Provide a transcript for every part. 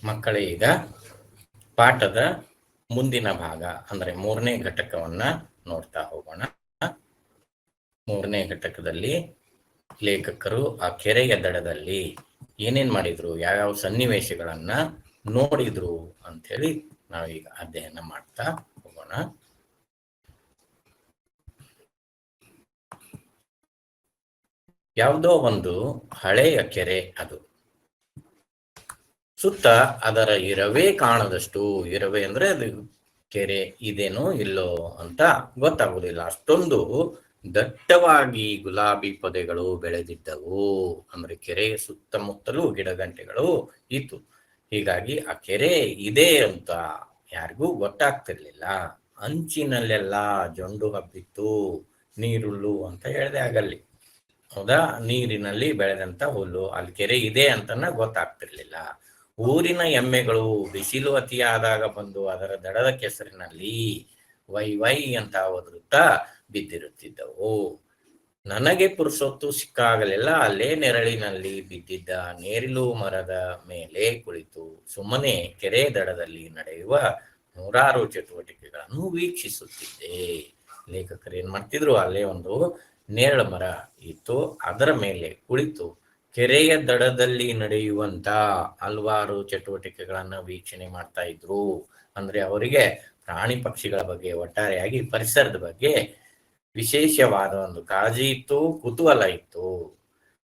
ಮಕ್ಕಳೇ, ಈಗ ಪಾಠದ ಮುಂದಿನ ಭಾಗ ಅಂದ್ರೆ 3ನೇ ಘಟಕವನ್ನ ನೋಡ್ತಾ ಹೋಗೋಣ. 3ನೇ ಘಟಕದಲ್ಲಿ ಲೇಖಕರು ಆ ಕೆರೆಯ ದಡದಲ್ಲಿ ಏನೇನ್ ಮಾಡಿದ್ರು, ಯಾವ್ಯಾವ ಸನ್ನಿವೇಶಗಳನ್ನ ನೋಡಿದ್ರು ಅಂತ ಹೇಳಿ ನಾವೀಗ ಅಧ್ಯಯನ ಮಾಡ್ತಾ ಹೋಗೋಣ. ಯಾವುದೋ ಒಂದು ಹಳೆಯ ಕೆರೆ, ಅದು ಸುತ್ತ ಅದರ ಇರವೇ ಕಾಣದಷ್ಟು, ಇರವೇ ಅಂದ್ರೆ ಅದು ಕೆರೆ ಇದೇನೋ ಇಲ್ಲೋ ಅಂತ ಗೊತ್ತಾಗುದಿಲ್ಲ, ಅಷ್ಟೊಂದು ದಟ್ಟವಾಗಿ ಗುಲಾಬಿ ಪೊದೆಗಳು ಬೆಳೆದಿದ್ದವು. ಅಂದ್ರೆ ಕೆರೆಯ ಸುತ್ತಮುತ್ತಲೂ ಗಿಡಗಂಟೆಗಳು ಇತ್ತು. ಹೀಗಾಗಿ ಆ ಕೆರೆ ಇದೆ ಅಂತ ಯಾರಿಗೂ ಗೊತ್ತಾಗ್ತಿರ್ಲಿಲ್ಲ. ಅಂಚಿನಲ್ಲೆಲ್ಲ ಜೊಂಡು ಹಬ್ಬಿತ್ತು, ನೀರುಳ್ಳು ಅಂತ ಹೇಳಿದೆ ಆಗಲ್ಲಿ, ಹೌದಾ? ನೀರಿನಲ್ಲಿ ಬೆಳೆದಂತ ಹುಲ್ಲು, ಅಲ್ಲಿ ಕೆರೆ ಇದೆ ಅಂತನ ಗೊತ್ತಾಗ್ತಿರ್ಲಿಲ್ಲ. ಊರಿನ ಎಮ್ಮೆಗಳು ಬಿಸಿಲು ಅತಿಯಾದಾಗ ಬಂದು ಅದರ ದಡದ ಕೆಸರಿನಲ್ಲಿ ವೈ ವೈ ಅಂತ ಒದರುತ್ತಾ ಬಿದ್ದಿರುತ್ತಿದ್ದವು. ನನಗೆ ಪುರುಸೊತ್ತು ಸಿಕ್ಕಾಗಲೆಲ್ಲ ಅಲ್ಲೇ ನೆರಳಿನಲ್ಲಿ ಬಿದ್ದಿದ್ದ ನೇರಿಲು ಮರದ ಮೇಲೆ ಕುಳಿತು ಸುಮ್ಮನೆ ಕೆರೆ ದಡದಲ್ಲಿ ನಡೆಯುವ ನೂರಾರು ಚಟುವಟಿಕೆಗಳನ್ನು ವೀಕ್ಷಿಸುತ್ತಿದ್ದೆ. ಲೇಖಕರು ಏನ್ ಮಾಡ್ತಿದ್ರು, ಅಲ್ಲೇ ಒಂದು ನೇರಳ ಮರ ಇತ್ತು, ಅದರ ಮೇಲೆ ಕುಳಿತು ಕೆರೆಯ ದಡದಲ್ಲಿ ನಡೆಯುವಂತ ಹಲವಾರು ಚಟುವಟಿಕೆಗಳನ್ನ ವೀಕ್ಷಣೆ ಮಾಡ್ತಾ ಇದ್ರು. ಅಂದ್ರೆ ಅವರಿಗೆ ಪ್ರಾಣಿ ಪಕ್ಷಿಗಳ ಬಗ್ಗೆ, ಒಟ್ಟಾರೆಯಾಗಿ ಪರಿಸರದ ಬಗ್ಗೆ ವಿಶೇಷವಾದ ಒಂದು ಕಾಳಜಿ ಇತ್ತು, ಕುತೂಹಲ ಇತ್ತು.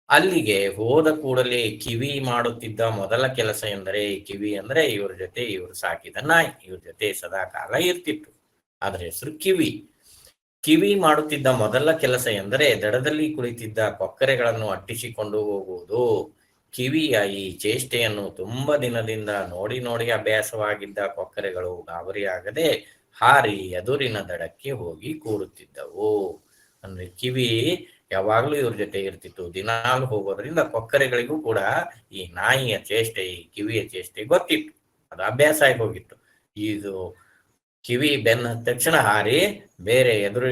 ಅಲ್ಲಿಗೆ ಹೋದ ಕೂಡಲೇ ಕಿವಿ ಮಾಡುತ್ತಿದ್ದ ಮೊದಲ ಕೆಲಸ ಎಂದರೆ, ಕಿವಿ ಅಂದ್ರೆ ಇವ್ರ ಜೊತೆ ಇವ್ರು ಸಾಕಿದ ನಾಯಿ, ಇವ್ರ ಜೊತೆ ಸದಾ ಕಾಲ ಇರ್ತಿತ್ತು, ಅದ್ರ ಹೆಸರು ಕಿವಿ. ಕಿವಿ ಮಾಡುತ್ತಿದ್ದ ಮೊದಲ ಕೆಲಸ ಎಂದರೆ ದಡದಲ್ಲಿ ಕುಳಿತಿದ್ದ ಕೊಕ್ಕರೆಗಳನ್ನು ಅಟ್ಟಿಸಿಕೊಂಡು ಹೋಗುವುದು. ಕಿವಿಯ ಈ ಚೇಷ್ಟೆಯನ್ನು ತುಂಬಾ ದಿನದಿಂದ ನೋಡಿ ನೋಡಿ ಅಭ್ಯಾಸವಾಗಿದ್ದ ಕೊಕ್ಕರೆಗಳು ಗಾಬರಿಯಾಗದೆ ಹಾರಿ ಎದುರಿನ ದಡಕ್ಕೆ ಹೋಗಿ ಕೂರುತ್ತಿದ್ದವು. ಅಂದ್ರೆ ಕಿವಿ ಯಾವಾಗ್ಲೂ ಇವ್ರ ಜೊತೆ ಇರ್ತಿತ್ತು, ದಿನಾಲು ಹೋಗೋದ್ರಿಂದ ಕೊಕ್ಕರೆಗಳಿಗೂ ಕೂಡ ಈ ನಾಯಿಯ ಚೇಷ್ಟೆ, ಈ ಕಿವಿಯ ಚೇಷ್ಟೆ ಗೊತ್ತಿತ್ತು, ಅದು ಅಭ್ಯಾಸ ಆಗಿ ಹೋಗಿತ್ತು. ಇದು ಕಿವಿ ಬೆನ್ನ ತಕ್ಷಣ ಹಾರಿ ಬೇರೆ ಎದುರು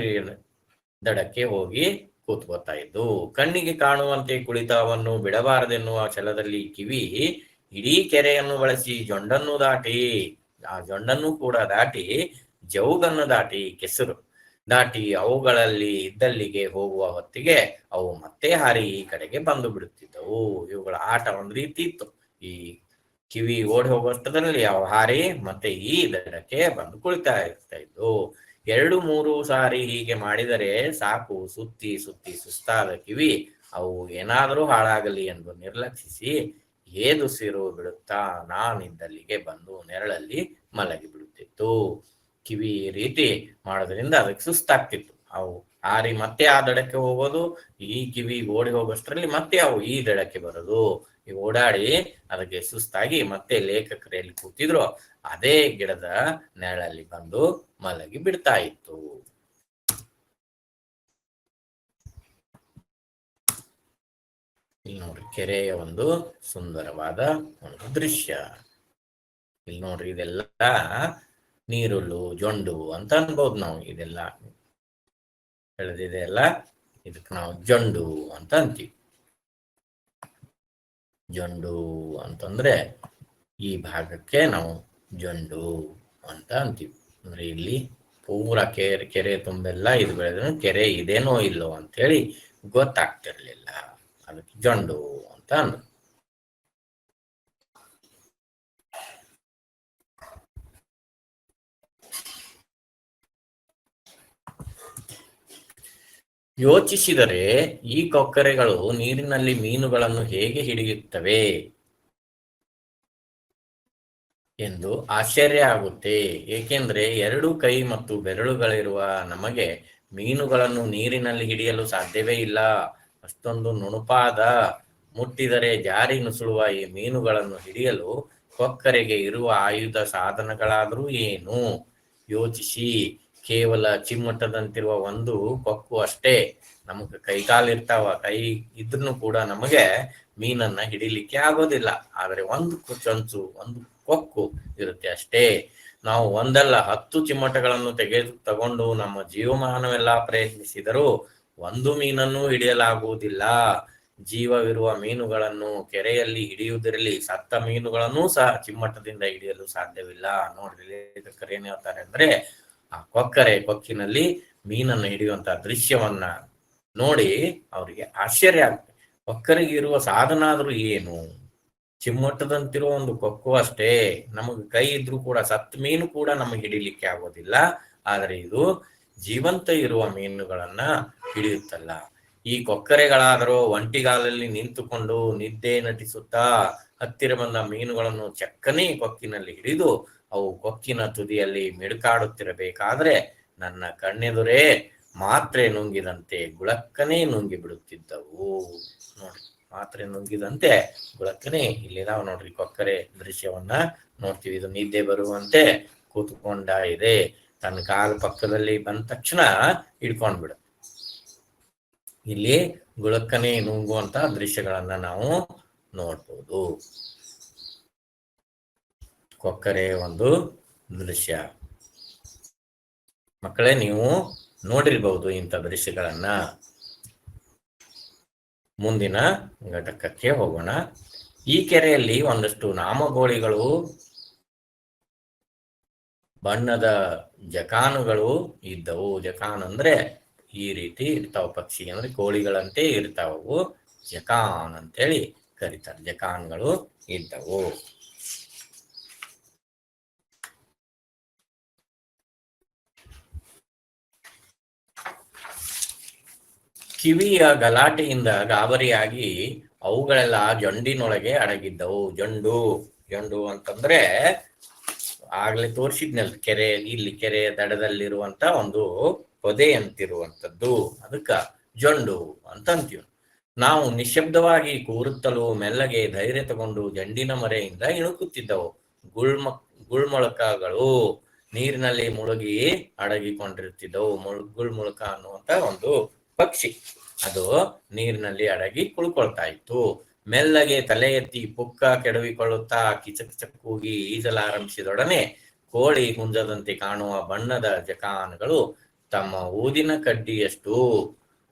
ದಡಕ್ಕೆ ಹೋಗಿ ಕೂತ್ಕೋತಾ ಇದ್ದು. ಕಣ್ಣಿಗೆ ಕಾಣುವಂತೆ ಕುಳಿತವನ್ನು ಬಿಡಬಾರದೆನ್ನುವ ಛಲದಲ್ಲಿ ಕಿವಿ ಇಡೀ ಕೆರೆಯನ್ನು ಬಳಸಿ ಜೊಂಡನ್ನು ದಾಟಿ, ಆ ಜೊಂಡನ್ನು ಕೂಡ ದಾಟಿ, ಜವುಗನ್ನು ದಾಟಿ, ಕೆಸರು ದಾಟಿ ಅವುಗಳಲ್ಲಿ ಇದ್ದಲ್ಲಿಗೆ ಹೋಗುವ ಹೊತ್ತಿಗೆ ಅವು ಮತ್ತೆ ಹಾರಿ ಈ ಕಡೆಗೆ ಬಂದು ಬಿಡುತ್ತಿದ್ದವು. ಇವುಗಳ ಆಟ ಒಂದು ರೀತಿ ಇತ್ತು. ಈ ಕಿವಿ ಓಡಿ ಹೋಗುವಷ್ಟರಲ್ಲಿ ಅವು ಹಾರಿ ಮತ್ತೆ ಈ ದಡಕ್ಕೆ ಬಂದು ಕುಳಿತಾ ಇರ್ತಾ ಇದ್ದು. 2-3 ಸಾರಿ ಹೀಗೆ ಮಾಡಿದರೆ ಸಾಕು, ಸುತ್ತಿ ಸುತ್ತಿ ಸುಸ್ತಾದ ಕಿವಿ ಅವು ಏನಾದರೂ ಹಾಳಾಗಲಿ ಎಂದು ನಿರ್ಲಕ್ಷಿಸಿ ಏದುಸಿರು ಬಿಡುತ್ತಾ ನಾನಿದ್ದಲ್ಲಿಗೆ ಬಂದು ನೆರಳಲ್ಲಿ ಮಲಗಿ ಬಿಡುತ್ತಿತ್ತು. ಕಿವಿ ಈ ರೀತಿ ಮಾಡೋದ್ರಿಂದ ಅದಕ್ಕೆ ಸುಸ್ತಾಗ್ತಿತ್ತು. ಅವು ಹಾರಿ ಮತ್ತೆ ಆ ದಡಕ್ಕೆ ಹೋಗೋದು, ಈ ಕಿವಿ ಓಡಿ ಹೋಗೋಷ್ಟರಲ್ಲಿ ಮತ್ತೆ ಅವು ಈ ದಡಕ್ಕೆ ಬರೋದು. ಈ ಓಡಾಡಿ ಅದಕ್ಕೆ ಸುಸ್ತಾಗಿ ಮತ್ತೆ ಲೇಖಕರು ಎಲ್ಲಿ ಕೂತಿದ್ರು ಅದೇ ಗಿಡದ ನೆರಳಲ್ಲಿ ಬಂದು ಮಲಗಿ ಬಿಡ್ತಾ ಇತ್ತು. ಇಲ್ಲಿ ನೋಡ್ರಿ, ಕೆರೆಯ ಒಂದು ಸುಂದರವಾದ ಒಂದು ದೃಶ್ಯ. ಇಲ್ಲಿ ನೋಡ್ರಿ, ಇದೆಲ್ಲ ನೀರುಳ್ಳು, ಜೊಂಡು ಅಂತ ಅನ್ಬೋದು ನಾವು. ಇದೆಲ್ಲ ಬೆಳೆದಿದೆ, ಇದಕ್ಕೆ ನಾವು ಜೊಂಡು ಅಂತ ಅಂತೀವಿ. ಜೊಂಡು ಅಂತಂದ್ರೆ ಈ ಭಾಗಕ್ಕೆ ನಾವು ಜೊಂಡು ಅಂತ ಅಂತೀವಿ. ಅಂದ್ರೆ ಇಲ್ಲಿ ಪೂರ ಕೆರೆ ತುಂಬೆಲ್ಲ ಇದು ಬೆಳೆದ್ರು ಕೆರೆ ಇದೇನೋ ಇಲ್ಲೋ ಅಂತ ಹೇಳಿ ಗೊತ್ತಾಗ್ತಿರ್ಲಿಲ್ಲ, ಅದಕ್ಕೆ ಜೊಂಡು ಅಂತ ಅಂದ್ರು. ಯೋಚಿಸಿದರೆ ಈ ಕೊಕ್ಕರೆಗಳು ನೀರಿನಲ್ಲಿ ಮೀನುಗಳನ್ನು ಹೇಗೆ ಹಿಡಿಯುತ್ತವೆ ಎಂದು ಆಶ್ಚರ್ಯ ಆಗುತ್ತೆ. ಏಕೆಂದ್ರೆ 2 ಕೈ ಮತ್ತು ಬೆರಳುಗಳಿರುವ ನಮಗೆ ಮೀನುಗಳನ್ನು ನೀರಿನಲ್ಲಿ ಹಿಡಿಯಲು ಸಾಧ್ಯವೇ ಇಲ್ಲ. ಅಷ್ಟೊಂದು ನುಣುಪಾದ, ಮುಟ್ಟಿದರೆ ಜಾರಿ ನುಸುಳುವ ಈ ಮೀನುಗಳನ್ನು ಹಿಡಿಯಲು ಕೊಕ್ಕರೆಗೆ ಇರುವ ಆಯುಧ ಸಾಧನಗಳಾದರೂ ಏನು? ಯೋಚಿಸಿ. ಕೇವಲ ಚಿಮ್ಮಟದಂತಿರುವ ಒಂದು ಕೊಕ್ಕು ಅಷ್ಟೇ. ನಮಗೆ ಕೈಕಾಲಿರ್ತಾವ, ಕೈ ಇದ್ರೂ ಕೂಡ ನಮಗೆ ಮೀನನ್ನ ಹಿಡಿಲಿಕ್ಕೆ ಆಗೋದಿಲ್ಲ. ಆದ್ರೆ ಒಂದು ಚೊಂಚು, ಒಂದು ಕೊಕ್ಕು ಇರುತ್ತೆ ಅಷ್ಟೇ. ನಾವು 1 ಅಲ್ಲ 10 ಚಿಮ್ಮಟಗಳನ್ನು ತಗೊಂಡು ನಮ್ಮ ಜೀವಮಾನವೆಲ್ಲ ಪ್ರಯತ್ನಿಸಿದರೂ ಒಂದು ಮೀನನ್ನು ಹಿಡಿಯಲಾಗುವುದಿಲ್ಲ. ಜೀವವಿರುವ ಮೀನುಗಳನ್ನು ಕೆರೆಯಲ್ಲಿ ಹಿಡಿಯುವುದರಲ್ಲಿ ಸತ್ತ ಮೀನುಗಳನ್ನು ಸಹ ಚಿಮ್ಮಟದಿಂದ ಹಿಡಿಯಲು ಸಾಧ್ಯವಿಲ್ಲ. ನೋಡ್ರಿ ಲೇಖಕರು ಏನ್ ಹೇಳ್ತಾರೆ ಅಂದ್ರೆ, ಆ ಕೊಕ್ಕಿನಲ್ಲಿ ಮೀನನ್ನು ಹಿಡಿಯುವಂತ ದೃಶ್ಯವನ್ನ ನೋಡಿ ಅವರಿಗೆ ಆಶ್ಚರ್ಯ ಆಗುತ್ತೆ. ಕೊಕ್ಕರಿಗೆ ಇರುವ ಸಾಧನ ಆದ್ರೂ ಏನು? ಚಿಮ್ಮಟದಂತಿರುವ ಒಂದು ಕೊಕ್ಕು ಅಷ್ಟೇ. ನಮಗೆ ಕೈ ಇದ್ರೂ ಕೂಡ ಸತ್ತ ಮೀನು ಕೂಡ ನಮಗೆ ಹಿಡಿಲಿಕ್ಕೆ ಆಗೋದಿಲ್ಲ. ಆದರೆ ಇದು ಜೀವಂತ ಇರುವ ಮೀನುಗಳನ್ನ ಹಿಡಿಯುತ್ತಲ್ಲ. ಈ ಕೊಕ್ಕರೆಗಳಾದರೂ ಒಂಟಿಗಾಲಲ್ಲಿ ನಿಂತುಕೊಂಡು ನಿದ್ದೆ ನಟಿಸುತ್ತಾ ಹತ್ತಿರ ಬಂದ ಮೀನುಗಳನ್ನು ಚಕ್ಕನೆ ಕೊಕ್ಕಿನಲ್ಲಿ ಹಿಡಿದು ಅವು ಕೊಕ್ಕಿನ ತುದಿಯಲ್ಲಿ ಮಿಡುಕಾಡುತ್ತಿರಬೇಕಾದ್ರೆ ನನ್ನ ಕಣ್ಣೆದುರೇ ಮಾತ್ರೆ ನುಂಗಿದಂತೆ ಗುಳಕ್ಕನೆ ನುಂಗಿ ಬಿಡುತ್ತಿದ್ದವು. ನೋಡ್ರಿ, ಮಾತ್ರೆ ನುಂಗಿದಂತೆ ಗುಳಕ್ಕನೆ. ಇಲ್ಲಿದಾವ ನೋಡ್ರಿ ಕೊಕ್ಕರೆ ದೃಶ್ಯವನ್ನ ನೋಡ್ತೀವಿ. ಇದು ನಿದ್ದೆ ಬರುವಂತೆ ಕೂತ್ಕೊಂಡ ಇದೆ. ತನ್ನ ಕಾಲು ಪಕ್ಕದಲ್ಲಿ ಬಂದ ತಕ್ಷಣ ಹಿಡ್ಕೊಂಡ್ಬಿಡ. ಇಲ್ಲಿ ಗುಳಕ್ಕನೆ ನುಂಗುವಂತ ದೃಶ್ಯಗಳನ್ನ ನಾವು ನೋಡ್ಬೋದು. ಕೊಕ್ಕರೆ ಒಂದು ದೃಶ್ಯ. ಮಕ್ಕಳೇ, ನೀವು ನೋಡಿರ್ಬಹುದು ಇಂಥ ದೃಶ್ಯಗಳನ್ನ. ಮುಂದಿನ ಘಟಕಕ್ಕೆ ಹೋಗೋಣ. ಈ ಕೆರೆಯಲ್ಲಿ ಒಂದಷ್ಟು ನಾಮಗೋಳಿಗಳು, ಬಣ್ಣದ ಜಕಾನುಗಳು ಇದ್ದವು. ಜಕಾನ್ ಅಂದ್ರೆ ಈ ರೀತಿ ಇರ್ತಾವ, ಪಕ್ಷಿ ಅಂದ್ರೆ ಕೋಳಿಗಳಂತೆ ಇರ್ತಾವು. ಜಕಾನ್ ಅಂತೇಳಿ ಕರೀತಾರೆ. ಜಕಾನ್ಗಳು ಇದ್ದವು. ಕಿವಿಯ ಗಲಾಟೆಯಿಂದ ಗಾಬರಿಯಾಗಿ ಅವುಗಳೆಲ್ಲ ಜೊಂಡಿನೊಳಗೆ ಅಡಗಿದ್ದವು. ಜೊಂಡು ಅಂತಂದ್ರೆ ಆಗ್ಲೇ ತೋರಿಸಿದ್ನಲ್, ಇಲ್ಲಿ ಕೆರೆಯ ದಡದಲ್ಲಿರುವಂತ ಒಂದು ಪೊದೆ ಅಂತಿರುವಂತದ್ದು, ಅದಕ್ಕ ಜೊಂಡು ಅಂತ ಅಂತೀವಿ. ನಾವು ನಿಶ್ಶಬ್ದವಾಗಿ ಕೂರುತ್ತಲೂ ಮೆಲ್ಲಗೆ ಧೈರ್ಯ ತಗೊಂಡು ಜಂಡಿನ ಮರೆಯಿಂದ ಇಣುಕುತ್ತಿದ್ದವು. ಗುಳ್ಮೊಳಕಗಳು ನೀರಿನಲ್ಲಿ ಮುಳುಗಿ ಅಡಗಿಕೊಂಡಿರುತ್ತಿದ್ದವು. ಗುಳ್ಮೊಳಕ ಅನ್ನುವಂತ ಒಂದು ಪಕ್ಷಿ, ಅದು ನೀರಿನಲ್ಲಿ ಅಡಗಿ ಕುಳ್ಕೊಳ್ತಾ ಇತ್ತು. ಮೆಲ್ಲಗೆ ತಲೆ ಎತ್ತಿ ಪುಕ್ಕ ಕೆಡವಿಕೊಳ್ಳುತ್ತಾ ಕಿಚಕ್ ಕೂಗಿ ಈಜಲಾರಂಭಿಸಿದೊಡನೆ ಕೋಳಿ ಹುಂಜದಂತೆ ಕಾಣುವ ಬಣ್ಣದ ಜಕಾನ್ಗಳು ತಮ್ಮ ಊದಿನ ಕಡ್ಡಿಯಷ್ಟು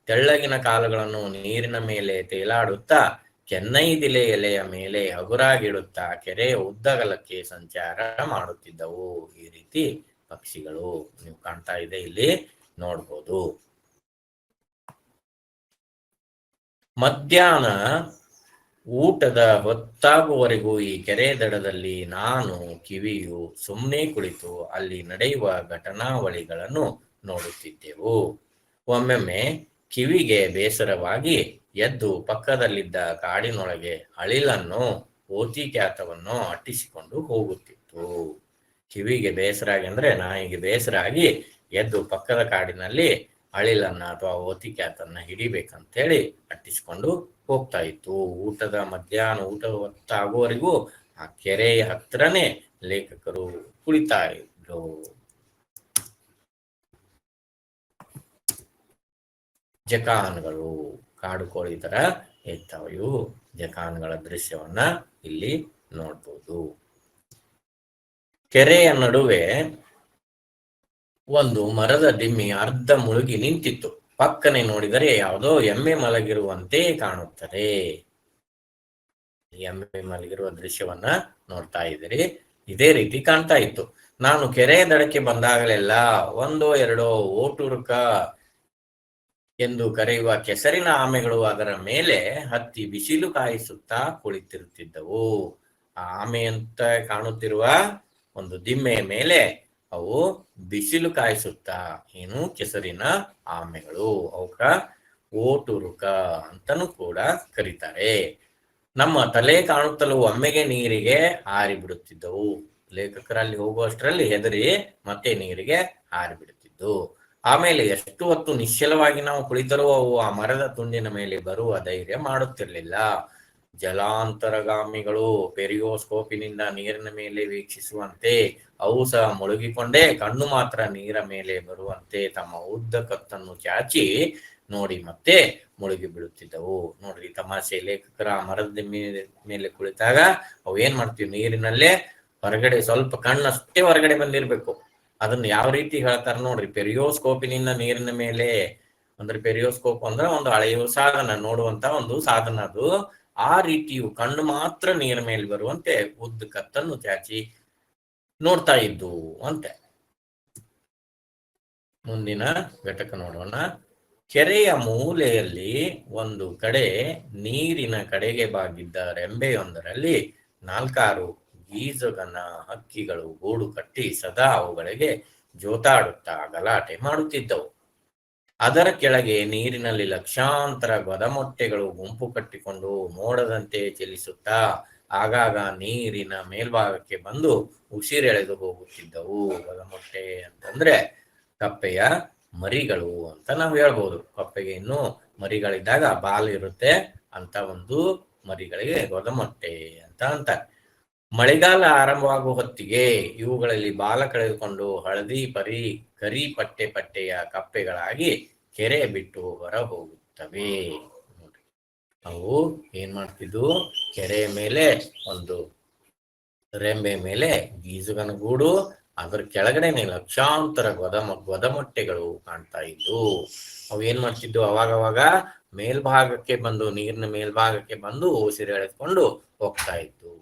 ತೆಳ್ಳಗಿನ ಕಾಲುಗಳನ್ನು ನೀರಿನ ಮೇಲೆ ತೇಲಾಡುತ್ತಾ ಕೆನ್ನೈದಿಲೆ ಎಲೆಯ ಮೇಲೆ ಹಗುರಾಗಿಡುತ್ತಾ ಕೆರೆಯ ಉದ್ದಗಲಕ್ಕೆ ಸಂಚಾರ ಮಾಡುತ್ತಿದ್ದವು. ಈ ರೀತಿ ಪಕ್ಷಿಗಳು ನೀವು ಕಾಣ್ತಾ ಇದೆ, ಇಲ್ಲಿ ನೋಡ್ಬೋದು. ಮಧ್ಯಾಹ್ನ ಊಟದ ಹೊತ್ತಾಗುವವರೆಗೂ ಈ ಕೆರೆ ದಡದಲ್ಲಿ ನಾನು ಕಿವಿಯು ಸುಮ್ಮನೆ ಕುಳಿತು ಅಲ್ಲಿ ನಡೆಯುವ ಘಟನಾವಳಿಗಳನ್ನು ನೋಡುತ್ತಿದ್ದೆವು. ಒಮ್ಮೊಮ್ಮೆ ಕಿವಿಗೆ ಬೇಸರವಾಗಿ ಎದ್ದು ಪಕ್ಕದಲ್ಲಿದ್ದ ಕಾಡಿನೊಳಗೆ ಅಳಿಲನ್ನು ಓತಿಕ್ಯಾತವನ್ನು ಅಟ್ಟಿಸಿಕೊಂಡು ಹೋಗುತ್ತಿತ್ತು. ಕಿವಿಗೆ ಬೇಸರಾಗಿ ಅಂದ್ರೆ ನಾಯಿಗೆ ಬೇಸರಾಗಿ ಎದ್ದು ಪಕ್ಕದ ಕಾಡಿನಲ್ಲಿ ಅಳಿಲನ್ನ ಅಥವಾ ಓತಿಕ್ಯಾತನ್ನ ಹಿಡಿಬೇಕಂತೇಳಿ ಅಟ್ಟಿಸಿಕೊಂಡು ಹೋಗ್ತಾ ಇತ್ತು. ಮಧ್ಯಾಹ್ನ ಊಟ ಹೊತ್ತಾಗುವವರೆಗೂ ಆ ಕೆರೆಯ ಹತ್ರನೇ ಲೇಖಕರು ಕುಳಿತಾ ಇದ್ರು. ಜಕಾನ್ಗಳು ಕಾಡು ಕೋಳಿ ತರ ಇರ್ತಾವ. ಇವು ಜಕಾನ್ಗಳ ದೃಶ್ಯವನ್ನ ಇಲ್ಲಿ ನೋಡ್ಬೋದು. ಕೆರೆಯ ನಡುವೆ ಒಂದು ಮರದ ದಿಮ್ಮಿ ಅರ್ಧ ಮುಳುಗಿ ನಿಂತಿತ್ತು. ಪಕ್ಕನೆ ನೋಡಿದರೆ ಯಾವುದೋ ಎಮ್ಮೆ ಮಲಗಿರುವಂತೆ ಕಾಣುತ್ತದೆ. ಎಮ್ಮೆ ಮಲಗಿರುವ ದೃಶ್ಯವನ್ನ ನೋಡ್ತಾ ಇದ್ದೀರಿ. ಇದೇ ರೀತಿ ಕಾಣ್ತಾ ಇತ್ತು. ನಾನು ಕೆರೆಯ ದಡಕ್ಕೆ ಬಂದಾಗಲೆಲ್ಲ ಒಂದೋ ಎರಡೋ ಓಟುರುಕ ಎಂದು ಕರೆಯುವ ಕೆಸರಿನ ಆಮೆಗಳು ಅದರ ಮೇಲೆ ಹತ್ತಿ ಬಿಸಿಲು ಕಾಯಿಸುತ್ತಾ ಕುಳಿತಿರುತ್ತಿದ್ದವು. ಆ ಆಮೆ ಅಂತ ಕಾಣುತ್ತಿರುವ ಒಂದು ದಿಮ್ಮೆಯ ಮೇಲೆ ಅವು ಬಿಸಿಲು ಕಾಯಿಸುತ್ತಾ, ಏನು ಕೆಸರಿನ ಆಮೆಗಳು, ಅವಕ್ಕ ಓಟುರುಕ ಅಂತನೂ ಕೂಡ ಕರೀತಾರೆ. ನಮ್ಮ ತಲೆ ಕಾಣುತ್ತಲೂ ಒಮ್ಮೆಗೆ ನೀರಿಗೆ ಹಾರಿಬಿಡುತ್ತಿದ್ದವು. ಲೇಖಕರಲ್ಲಿ ಹೋಗುವಷ್ಟರಲ್ಲಿ ಹೆದರಿ ಮತ್ತೆ ನೀರಿಗೆ ಹಾರಿಬಿಡುತ್ತಿದ್ದು. ಆಮೇಲೆ ಎಷ್ಟು ಹೊತ್ತು ನಿಶ್ಚಲವಾಗಿ ನಾವು ಕುಳಿತರೂ ಅವು ಆ ಮರದ ತುಂಡಿನ ಮೇಲೆ ಬರುವ ಧೈರ್ಯ ಮಾಡುತ್ತಿರಲಿಲ್ಲ. ಜಲಾಂತರಗಾಮಿಗಳು ಪೆರಿಯೋಸ್ಕೋಪಿನಿಂದ ನೀರಿನ ಮೇಲೆ ವೀಕ್ಷಿಸುವಂತೆ ಅವು ಸಹ ಮುಳುಗಿಕೊಂಡೇ ಕಣ್ಣು ಮಾತ್ರ ನೀರ ಮೇಲೆ ಬರುವಂತೆ ತಮ್ಮ ಉದ್ದ ಕತ್ತನ್ನು ಚಾಚಿ ನೋಡಿ ಮತ್ತೆ ಮುಳುಗಿ ಬಿಡುತ್ತಿದ್ದವು. ನೋಡ್ರಿ ತಮಾಷೆ, ಲೇಖಕರ ಮರದ ಮೇಲೆ ಕುಳಿತಾಗ ಅವು ಏನ್ ಮಾಡ್ತೀವಿ, ನೀರಿನಲ್ಲೇ ಹೊರಗಡೆ ಸ್ವಲ್ಪ ಕಣ್ಣಷ್ಟೇ ಹೊರಗಡೆ ಬಂದಿರ್ಬೇಕು. ಅದನ್ನ ಯಾವ ರೀತಿ ಹೇಳ್ತಾರ ನೋಡ್ರಿ, ಪೆರಿಯೋಸ್ಕೋಪಿನಿಂದ ನೀರಿನ ಮೇಲೆ ಅಂದ್ರೆ ಪೆರಿಯೋಸ್ಕೋಪ್ ಅಂದ್ರೆ ಒಂದು ಅಳೆಯುವ ಸಾಧನ, ನೋಡುವಂತ ಒಂದು ಸಾಧನ ಅದು. ಆ ರೀತಿಯು ಕಣ್ಣು ಮಾತ್ರ ನೀರ ಮೇಲೆ ಬರುವಂತೆ ಉದ್ದ ಕತ್ತನ್ನು ಚಾಚಿ ನೋಡ್ತಾ ಇದ್ದು ಅಂತೆ. ಮುಂದಿನ ಘಟಕ ನೋಡೋಣ. ಕೆರೆಯ ಮೂಲೆಯಲ್ಲಿ ಒಂದು ಕಡೆ ನೀರಿನ ಕಡೆಗೆ ಬಾಗಿದ್ದ ರೆಂಬೆಯೊಂದರಲ್ಲಿ 4-6 ಗೀಜಗನ ಹಕ್ಕಿಗಳು ಗೂಡು ಕಟ್ಟಿ ಸದಾ ಅವುಗಳಿಗೆ ಜೋತಾಡುತ್ತಾ ಗಲಾಟೆ ಮಾಡುತ್ತಿದ್ದವು. ಅದರ ಕೆಳಗೆ ನೀರಿನಲ್ಲಿ ಲಕ್ಷಾಂತರ ಗೊದಮೊಟ್ಟೆಗಳು ಗುಂಪು ಕಟ್ಟಿಕೊಂಡು ಮೋಡದಂತೆ ಚಲಿಸುತ್ತಾ ಆಗಾಗ ನೀರಿನ ಮೇಲ್ಭಾಗಕ್ಕೆ ಬಂದು ಉಸಿರೆಳೆದು ಹೋಗುತ್ತಿದ್ದವು. ಗೊದಮೊಟ್ಟೆ ಅಂತಂದ್ರೆ ಕಪ್ಪೆಯ ಮರಿಗಳು ಅಂತ ನಾವು ಹೇಳ್ಬೋದು. ಕಪ್ಪೆಗೆ ಇನ್ನೂ ಮರಿಗಳಿದ್ದಾಗ ಬಾಲ್ ಇರುತ್ತೆ ಅಂತ ಒಂದು ಮರಿಗಳಿಗೆ ಗೊದಮೊಟ್ಟೆ ಅಂತ ಅಂತಾರೆ. ಮಳೆಗಾಲ ಆರಂಭವಾಗುವ ಹೊತ್ತಿಗೆ ಇವುಗಳಲ್ಲಿ ಬಾಲ ಕಳೆದುಕೊಂಡು ಹಳದಿ ಕರಿ ಪಟ್ಟೆಯ ಕಪ್ಪೆಗಳಾಗಿ ಕೆರೆ ಬಿಟ್ಟು ಹೊರ ಹೋಗುತ್ತವೆ. ನೋಡ್ರಿ, ಅವು ಏನ್ ಮಾಡ್ತಿದ್ವು, ಕೆರೆಯ ಮೇಲೆ ಒಂದು ರೆಂಬೆ ಮೇಲೆ ಗೀಜುಗನ ಗೂಡು, ಅದ್ರ ಕೆಳಗಡೆನೆ ಲಕ್ಷಾಂತರ ಗೊದಮೊಟ್ಟೆಗಳು ಕಾಣ್ತಾ ಇದ್ವು. ಅವು ಏನ್ ಮಾಡ್ತಿದ್ವು, ಅವಾಗವಾಗ ಮೇಲ್ಭಾಗಕ್ಕೆ ಬಂದು ನೀರಿನ ಮೇಲ್ಭಾಗಕ್ಕೆ ಬಂದು ಉಸಿರೆಳೆದುಕೊಂಡು ಹೋಗ್ತಾ ಇದ್ವು.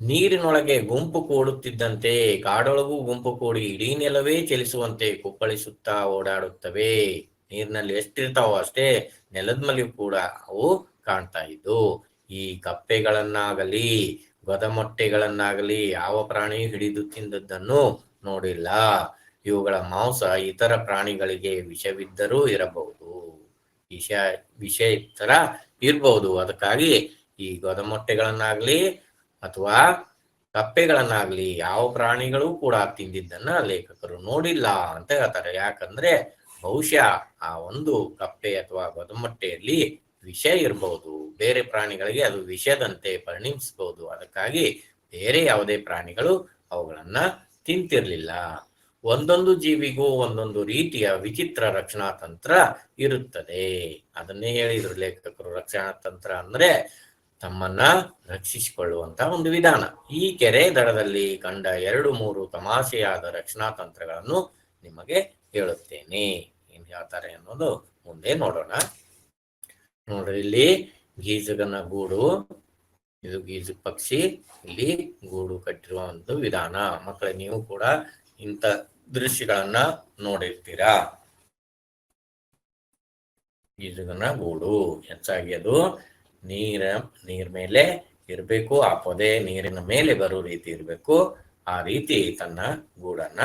ನೀರಿನೊಳಗೆ ಗುಂಪು ಕೂಡುತ್ತಿದ್ದಂತೆ ಕಾಡೊಳಗೂ ಗುಂಪು ಕೂಡಿ ಇಡೀ ನೆಲವೇ ಚಲಿಸುವಂತೆ ಕುಪ್ಪಳಿಸುತ್ತಾ ಓಡಾಡುತ್ತವೆ. ನೀರಿನಲ್ಲಿ ಎಷ್ಟಿರ್ತಾವೋ ಅಷ್ಟೇ ನೆಲದ ಮೇಲೆಯೂ ಕೂಡ ಅವು ಕಾಣ್ತಾ ಇದ್ದು. ಈ ಕಪ್ಪೆಗಳನ್ನಾಗಲಿ ಗೊದಮೊಟ್ಟೆಗಳನ್ನಾಗಲಿ ಯಾವ ಪ್ರಾಣಿ ಹಿಡಿದು ತಿಂದದ್ದನ್ನು ನೋಡಿಲ್ಲ. ಇವುಗಳ ಮಾಂಸ ಇತರ ಪ್ರಾಣಿಗಳಿಗೆ ವಿಷವಿದ್ದರೂ ಇರಬಹುದು, ವಿಷ ತರ ಇರಬಹುದು. ಅದಕ್ಕಾಗಿ ಈ ಗೊದಮೊಟ್ಟೆಗಳನ್ನಾಗ್ಲಿ ಅಥವಾ ಕಪ್ಪೆಗಳನ್ನಾಗ್ಲಿ ಯಾವ ಪ್ರಾಣಿಗಳು ಕೂಡ ತಿಂದಿದ್ದನ್ನ ಲೇಖಕರು ನೋಡಿಲ್ಲ ಅಂತ ಹೇಳ್ತಾರೆ. ಯಾಕಂದ್ರೆ ಬಹುಶಃ ಆ ಒಂದು ಕಪ್ಪೆ ಅಥವಾ ಗೊದಮೊಟ್ಟೆಯಲ್ಲಿ ವಿಷ ಇರಬಹುದು, ಬೇರೆ ಪ್ರಾಣಿಗಳಿಗೆ ಅದು ವಿಷದಂತೆ ಪರಿಣಮಿಸಬಹುದು. ಅದಕ್ಕಾಗಿ ಬೇರೆ ಯಾವುದೇ ಪ್ರಾಣಿಗಳು ಅವುಗಳನ್ನ ತಿಂತಿರ್ಲಿಲ್ಲ. ಒಂದೊಂದು ಜೀವಿಗೂ ಒಂದೊಂದು ರೀತಿಯ ವಿಚಿತ್ರ ರಕ್ಷಣಾ ತಂತ್ರ ಇರುತ್ತದೆ. ಅದನ್ನೇ ಹೇಳಿದ್ರು ಲೇಖಕರು. ರಕ್ಷಣಾ ತಂತ್ರ ಅಂದ್ರೆ ತಮ್ಮನ್ನ ರಕ್ಷಿಸಿಕೊಳ್ಳುವಂತ ಒಂದು ವಿಧಾನ. ಈ ಕೆರೆ ದಡದಲ್ಲಿ ಕಂಡ 2-3 ತಮಾಷೆಯಾದ ರಕ್ಷಣಾ ತಂತ್ರಗಳನ್ನು ನಿಮಗೆ ಹೇಳುತ್ತೇನೆ. ಏನ್ ಹೇಳ್ತಾರೆ ಅನ್ನೋದು ಮುಂದೆ ನೋಡೋಣ. ನೋಡ್ರಿ, ಇಲ್ಲಿ ಗೀಜಗನ ಗೂಡು, ಇದು ಗೀಜು ಪಕ್ಷಿ ಇಲ್ಲಿ ಗೂಡು ಕಟ್ಟಿರುವ ಒಂದು ವಿಧಾನ. ಮಕ್ಕಳೇ, ನೀವು ಕೂಡ ಇಂಥ ದೃಶ್ಯಗಳನ್ನ ನೋಡಿರ್ತೀರಾ. ಗೀಜಗನ ಗೂಡು ಹೆಚ್ಚಾಗಿ ಅದು ನೀರ್ ಮೇಲೆ ಇರಬೇಕು. ಆ ಪೊದೆ ನೀರಿನ ಮೇಲೆ ಬರೋ ರೀತಿ ಇರಬೇಕು. ಆ ರೀತಿ ತನ್ನ ಗೂಡನ್ನ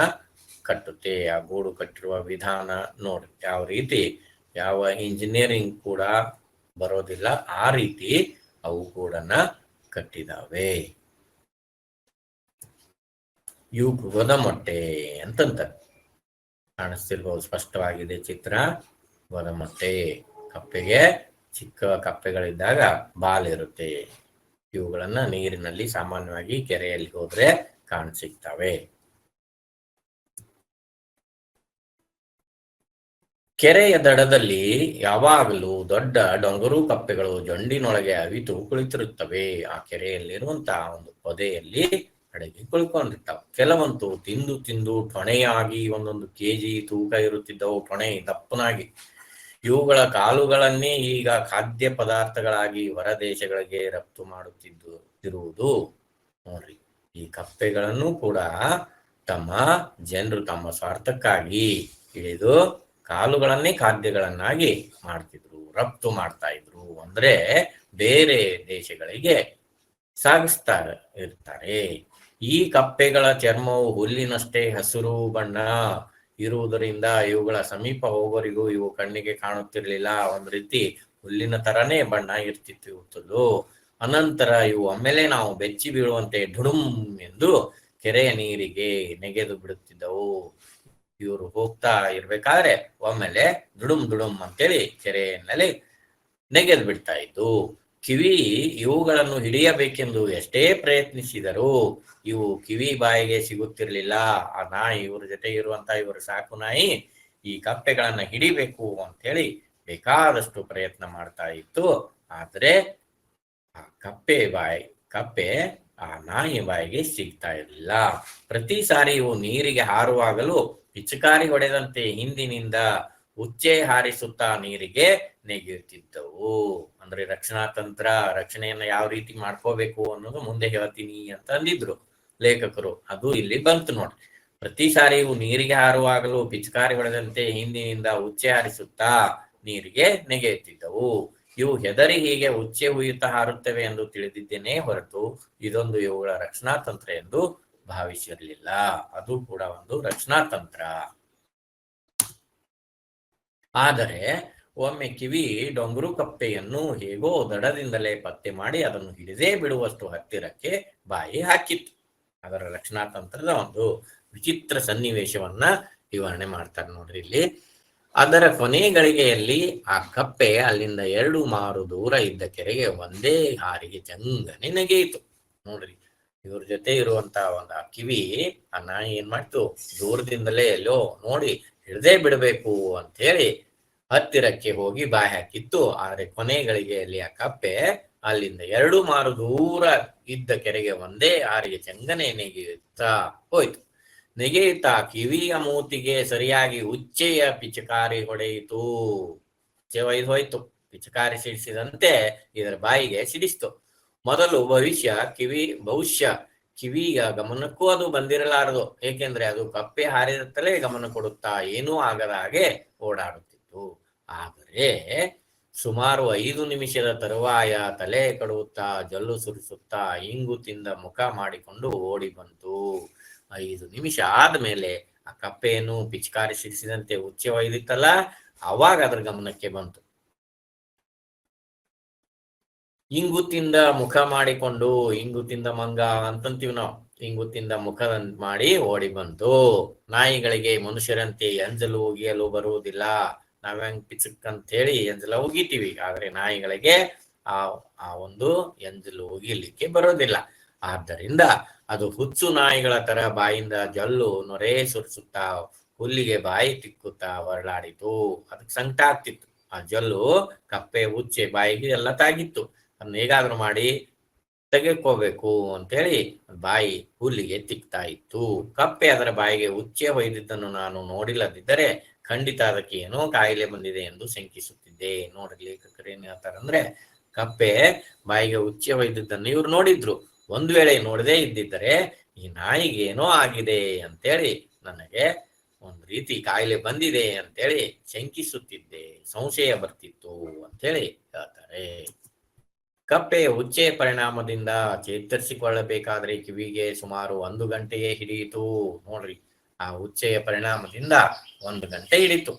ಕಟ್ಟುತ್ತೆ. ಆ ಗೂಡು ಕಟ್ಟಿರುವ ವಿಧಾನ ನೋಡಿ, ಯಾವ ರೀತಿ ಯಾವ ಇಂಜಿನಿಯರಿಂಗ್ ಕೂಡ ಬರೋದಿಲ್ಲ ಆ ರೀತಿ ಅವು ಗೂಡನ್ನ ಕಟ್ಟಿದಾವೆ. ಇವು ಗೊದಮೊಟ್ಟೆ ಅಂತಂತ ಕಾಣಿಸ್ತಿರ್ಬೋದು, ಸ್ಪಷ್ಟವಾಗಿದೆ ಚಿತ್ರ. ಗೊದಮೊಟ್ಟೆ ಕಪ್ಪೆಗೆ ಚಿಕ್ಕ ಕಪ್ಪೆಗಳಿದ್ದಾಗ ಬಾಲ್ ಇರುತ್ತೆ. ಇವುಗಳನ್ನ ನೀರಿನಲ್ಲಿ ಸಾಮಾನ್ಯವಾಗಿ ಕೆರೆಯಲ್ಲಿ ಹೋದ್ರೆ ಕಾಣಸಿಗ್ತವೆ. ಕೆರೆಯ ದಡದಲ್ಲಿ ಯಾವಾಗಲೂ ದೊಡ್ಡ ಡೊಂಗರು ಕಪ್ಪೆಗಳು ಜೊಂಡಿನೊಳಗೆ ಅವಿತು ಕುಳಿತಿರುತ್ತವೆ. ಆ ಕೆರೆಯಲ್ಲಿರುವಂತಹ ಒಂದು ಪೊದೆಯಲ್ಲಿ ಅಡಗಿ ಕುಳ್ಕೊಂಡಿರ್ತಾವ. ಕೆಲವಂತೂ ತಿಂದು ತಿಂದು ಟೊಣೆಯಾಗಿ 1 kg ತೂಕ ಇರುತ್ತಿದ್ದವು. ಟೊಣೆ ದಪ್ಪನಾಗಿ. ಇವುಗಳ ಕಾಲುಗಳನ್ನೇ ಈಗ ಖಾದ್ಯ ಪದಾರ್ಥಗಳಾಗಿ ಹೊರ ದೇಶಗಳಿಗೆ ರಫ್ತು ಮಾಡುತ್ತಿರುವುದು ನೋಡ್ರಿ. ಈ ಕಪ್ಪೆಗಳನ್ನು ಕೂಡ ಜನರು ತಮ್ಮ ಸ್ವಾರ್ಥಕ್ಕಾಗಿ ಹಿಡಿದು ಕಾಲುಗಳನ್ನೇ ಖಾದ್ಯಗಳನ್ನಾಗಿ ಮಾಡ್ತಿದ್ರು, ರಫ್ತು ಮಾಡ್ತಾ ಇದ್ರು. ಅಂದ್ರೆ ಬೇರೆ ದೇಶಗಳಿಗೆ ಸಾಗಿಸ್ತಾ ಇರ್ತಾರೆ. ಈ ಕಪ್ಪೆಗಳ ಚರ್ಮವು ಹುಲ್ಲಿನಷ್ಟೇ ಹಸಿರು ಬಣ್ಣ ಇರುವುದರಿಂದ ಇವುಗಳ ಸಮೀಪ ಹೋಗೋರಿಗೂ ಇವು ಕಣ್ಣಿಗೆ ಕಾಣುತ್ತಿರ್ಲಿಲ್ಲ. ಒಂದ್ ರೀತಿ ಹುಲ್ಲಿನ ತರನೇ ಬಣ್ಣ ಇರ್ತಿತ್ತು. ಅನಂತರ ಇವು ಒಮ್ಮೆಲೆ ನಾವು ಬೆಚ್ಚಿ ಬೀಳುವಂತೆ ಢುಡುಂ ಎಂದು ಕೆರೆಯ ನೀರಿಗೆ ನೆಗೆದು ಬಿಡುತ್ತಿದ್ದವು. ಇವರು ಹೋಗ್ತಾ ಇರ್ಬೇಕಾದ್ರೆ ಒಮ್ಮೆಲೆ ದುಡುಂ ಅಂತೇಳಿ ಕೆರೆಯಲ್ಲಿ ನೆಗೆದು ಬಿಡ್ತಾ ಇದ್ದು. ಕಿವಿ ಇವುಗಳನ್ನು ಹಿಡಿಯಬೇಕೆಂದು ಎಷ್ಟೇ ಪ್ರಯತ್ನಿಸಿದರೂ ಇವು ಕಿವಿ ಬಾಯಿಗೆ ಸಿಗುತ್ತಿರ್ಲಿಲ್ಲ. ಆ ನಾಯಿ, ಇವ್ರ ಜೊತೆ ಇರುವಂತ ಇವರು ಸಾಕು ನಾಯಿ ಈ ಕಪ್ಪೆಗಳನ್ನ ಹಿಡಿಬೇಕು ಅಂತ ಹೇಳಿ ಬೇಕಾದಷ್ಟು ಪ್ರಯತ್ನ ಮಾಡ್ತಾ ಇತ್ತು. ಆದ್ರೆ ಆ ಕಪ್ಪೆ ಆ ನಾಯಿ ಬಾಯಿಗೆ ಸಿಗ್ತಾ ಇರಲಿಲ್ಲ. ಪ್ರತಿ ಸಾರಿಯೂ ನೀರಿಗೆ ಹಾರುವಾಗಲೂ ಪಿಚಕಾರಿ ಹೊಡೆದಂತೆ ಹಿಂದಿನಿಂದ ಉಚ್ಚೆ ಹಾರಿಸುತ್ತಾ ನೀರಿಗೆ ನೆಗೆಯುತ್ತಿದ್ದವು. ಅಂದ್ರೆ ರಕ್ಷಣಾ ತಂತ್ರ, ರಕ್ಷಣೆಯನ್ನ ಯಾವ ರೀತಿ ಮಾಡ್ಕೋಬೇಕು ಅನ್ನೋದು ಮುಂದೆ ಹೇಳ್ತೀನಿ ಅಂತ ಅಂದಿದ್ರು ಲೇಖಕರು. ಅದು ಇಲ್ಲಿ ಬಂತು ನೋಡಿ. ಪ್ರತಿ ಸಾರಿಯೂ ನೀರಿಗೆ ಹಾರುವಾಗಲೂ ಪಿಚಕಾರಿ ಹೊಡೆದಂತೆ ಹಿಂದಿನಿಂದ ಉಚ್ಚೆ ಹಾರಿಸುತ್ತಾ ನೀರಿಗೆ ನೆಗೆಯುತ್ತಿದ್ದವು. ಇವು ಹೆದರಿ ಹೀಗೆ ಉಚ್ಚೆ ಹುಯ್ಯುತ್ತಾ ಹಾರುತ್ತವೆ ಎಂದು ತಿಳಿದಿದ್ದೇನೆ ಹೊರತು ಇದೊಂದು ಇವುಗಳ ರಕ್ಷಣಾ ತಂತ್ರ ಎಂದು ಭಾವಿಸಿರಲಿಲ್ಲ. ಅದು ಕೂಡ ಒಂದು ರಕ್ಷಣಾ ತಂತ್ರ. ಆದರೆ ಒಮ್ಮೆ ಕಿವಿ ಡೊಂಗರು ಕಪ್ಪೆಯನ್ನು ಹೇಗೋ ದಡದಿಂದಲೇ ಪತ್ತೆ ಮಾಡಿ ಅದನ್ನು ಹಿಡಿದೇ ಬಿಡುವಷ್ಟು ಹತ್ತಿರಕ್ಕೆ ಬಾಯಿ ಹಾಕಿತ್ತು. ಅದರ ರಕ್ಷಣಾ ತಂತ್ರದ ಒಂದು ವಿಚಿತ್ರ ಸನ್ನಿವೇಶವನ್ನ ವಿವರಣೆ ಮಾಡ್ತಾರೆ ನೋಡ್ರಿ ಇಲ್ಲಿ. ಅದರ ಕೊನೆ ಗಳಿಗೆಯಲ್ಲಿ ಆ ಕಪ್ಪೆ ಅಲ್ಲಿಂದ 2 ಮಾರು ದೂರ ಇದ್ದ ಕೆರೆಗೆ ಒಂದೇ ಹಾರಿಗೆ ಚಂಗನೆ ನೆಗೆಯಿತು. ನೋಡ್ರಿ, ಇವ್ರ ಜೊತೆ ಇರುವಂತ ಒಂದು ಆ ಕಿವಿ, ಆ ನಾಯಿ ಏನ್ ಮಾಡ್ತು, ದೂರದಿಂದಲೇ ಎಲ್ಲೋ ನೋಡಿ ಹಿಡ್ದೇ ಬಿಡಬೇಕು ಅಂತ ಹೇಳಿ ಹತ್ತಿರಕ್ಕೆ ಹೋಗಿ ಬಾಯಿ ಹಾಕಿತ್ತು. ಆದ್ರೆ ಕೊನೆ ಗಳಿಗೆಯಲ್ಲಿ ಆ ಕಪ್ಪೆ ಅಲ್ಲಿಂದ 2 ಮಾರು ದೂರ ಇದ್ದ ಕೆರೆಗೆ ಒಂದೇ ಹಾರಿಗೆ ಚಂಗನೆ ನೆಗೆಯುತ್ತಾ ಹೋಯ್ತು. ನೆಗೆಯುತ್ತಾ ಕಿವಿಯ ಮೂತಿಗೆ ಸರಿಯಾಗಿ ಉಚ್ಚೆಯ ಪಿಚಕಾರಿ ಹೊಡೆಯಿತು. ಉಚ್ಚೆ ಒಯ್ದು ಹೋಯ್ತು, ಪಿಚಕಾರಿ ಸಿಡಿಸಿದಂತೆ ಇದರ ಬಾಯಿಗೆ ಸಿಡಿಸ್ತು. ಮೊದಲು ಬಹುಶಃ ಕಿವಿಯ ಗಮನಕ್ಕೂ ಅದು ಬಂದಿರಲಾರದು. ಏಕೆಂದ್ರೆ ಅದು ಕಪ್ಪೆ ಹಾರಿದತ್ತಲೇ ಗಮನ ಕೊಡುತ್ತಾ ಏನೂ ಆಗದ ಹಾಗೆ ಓಡಾಡುತ್ತಿತ್ತು. ಆದರೆ ಸುಮಾರು 5 ನಿಮಿಷದ ತರುವಾಯ ತಲೆ ಕಡುತ್ತಾ ಜಲ್ಲು ಸುರಿಸುತ್ತಾ ಇಂಗು ತಿಂದ ಮುಖ ಮಾಡಿಕೊಂಡು ಓಡಿ ಬಂತು. 5 ನಿಮಿಷ ಆದ್ಮೇಲೆ ಆ ಕಪ್ಪೆಯನ್ನು ಪಿಚಕಾರಿ ಸಿಡಿಸಿದಂತೆ ಉಚ್ಚೆ ಒಯ್ದಿತ್ತಲ್ಲ, ಅವಾಗ ಅದ್ರ ಗಮನಕ್ಕೆ ಬಂತು. ಇಂಗು ತಿಂದ ಮುಖ ಮಾಡಿಕೊಂಡು, ಇಂಗು ತಿಂದ ಮಂಗ ಅಂತಂತೀವಿ ನಾವು, ಇಂಗು ತಿಂದ ಮುಖ ಮಾಡಿ ಓಡಿ ಬಂತು. ನಾಯಿಗಳಿಗೆ ಮನುಷ್ಯರಂತೆ ಎಂಜಲು ಉಗಿಯಲು ಬರುವುದಿಲ್ಲ. ನಾವ್ಹೆಂಗ್ ಪಿಚಕ್ ಅಂತ ಹೇಳಿ ಎಂಜಲ ಉಗಿತೀವಿ, ಆದ್ರೆ ನಾಯಿಗಳಿಗೆ ಆ ಒಂದು ಎಂಜಲು ಉಗಿಲಿಕ್ಕೆ ಬರೋದಿಲ್ಲ. ಆದ್ದರಿಂದ ಅದು ಹುಚ್ಚು ನಾಯಿಗಳ ತರ ಬಾಯಿಂದ ಜಲ್ಲು ನೊರೆ ಸುರಿಸುತ್ತಾ ಹುಲ್ಲಿಗೆ ಬಾಯಿ ತಿಕ್ಕುತ್ತಾ ಹೊರಳಾಡಿತು. ಅದಕ್ಕೆ ಸಂಕಟ ಆಗ್ತಿತ್ತು. ಆ ಜಲ್ಲು ಕಪ್ಪೆ ಉಚ್ಚೆ ಬಾಯಿಗೆ ಎಲ್ಲ ತಾಗಿತ್ತು. ಅದನ್ನ ಹೇಗಾದ್ರೂ ಮಾಡಿ ತೆಗೆಕೋಬೇಕು ಅಂತೇಳಿ ಬಾಯಿ ಹುಲ್ಲಿಗೆ ತಿಕ್ತಾ ಇತ್ತು. ಕಪ್ಪೆ ಅದರ ಬಾಯಿಗೆ ಉಚ್ಚೆ ಒಯ್ದಿದ್ದನ್ನು ನಾನು ನೋಡಿಲ್ಲದಿದ್ದರೆ ಖಂಡಿತ ಅದಕ್ಕೆ ಏನೋ ಕಾಯಿಲೆ ಬಂದಿದೆ ಎಂದು ಶಂಕಿಸುತ್ತಿದ್ದೆ. ನೋಡ್ರಿ, ಲೇಖಕರು ಏನ್ ಹೇಳ್ತಾರಂದ್ರೆ, ಕಪ್ಪೆ ಬಾಯಿಗೆ ಉಚ್ಚೆ ಒಯ್ದಿದ್ದನ್ನು ಇವ್ರು ನೋಡಿದ್ರು. ಒಂದು ವೇಳೆ ನೋಡದೇ ಇದ್ದಿದ್ದರೆ ಈ ನಾಯಿಗೆ ಏನೋ ಆಗಿದೆ ಅಂತೇಳಿ ನನಗೆ ಒಂದು ರೀತಿ ಕಾಯಿಲೆ ಬಂದಿದೆ ಅಂತೇಳಿ ಶಂಕಿಸುತ್ತಿದ್ದೆ, ಸಂಶಯ ಬರ್ತಿತ್ತು ಅಂತೇಳಿ ಹೇಳ್ತಾರೆ. ಕಪ್ಪೆಯ ಉಚ್ಚೆಯ ಪರಿಣಾಮದಿಂದ ಚೇತರಿಸಿಕೊಳ್ಳಬೇಕಾದ್ರೆ ಕಿವಿಗೆ ಸುಮಾರು 1 ಗಂಟೆಯೇ ಹಿಡಿಯಿತು. ನೋಡ್ರಿ, ಆ ಉಚ್ಚೆಯ ಪರಿಣಾಮದಿಂದ 1 ಗಂಟೆ ಹಿಡಿತು.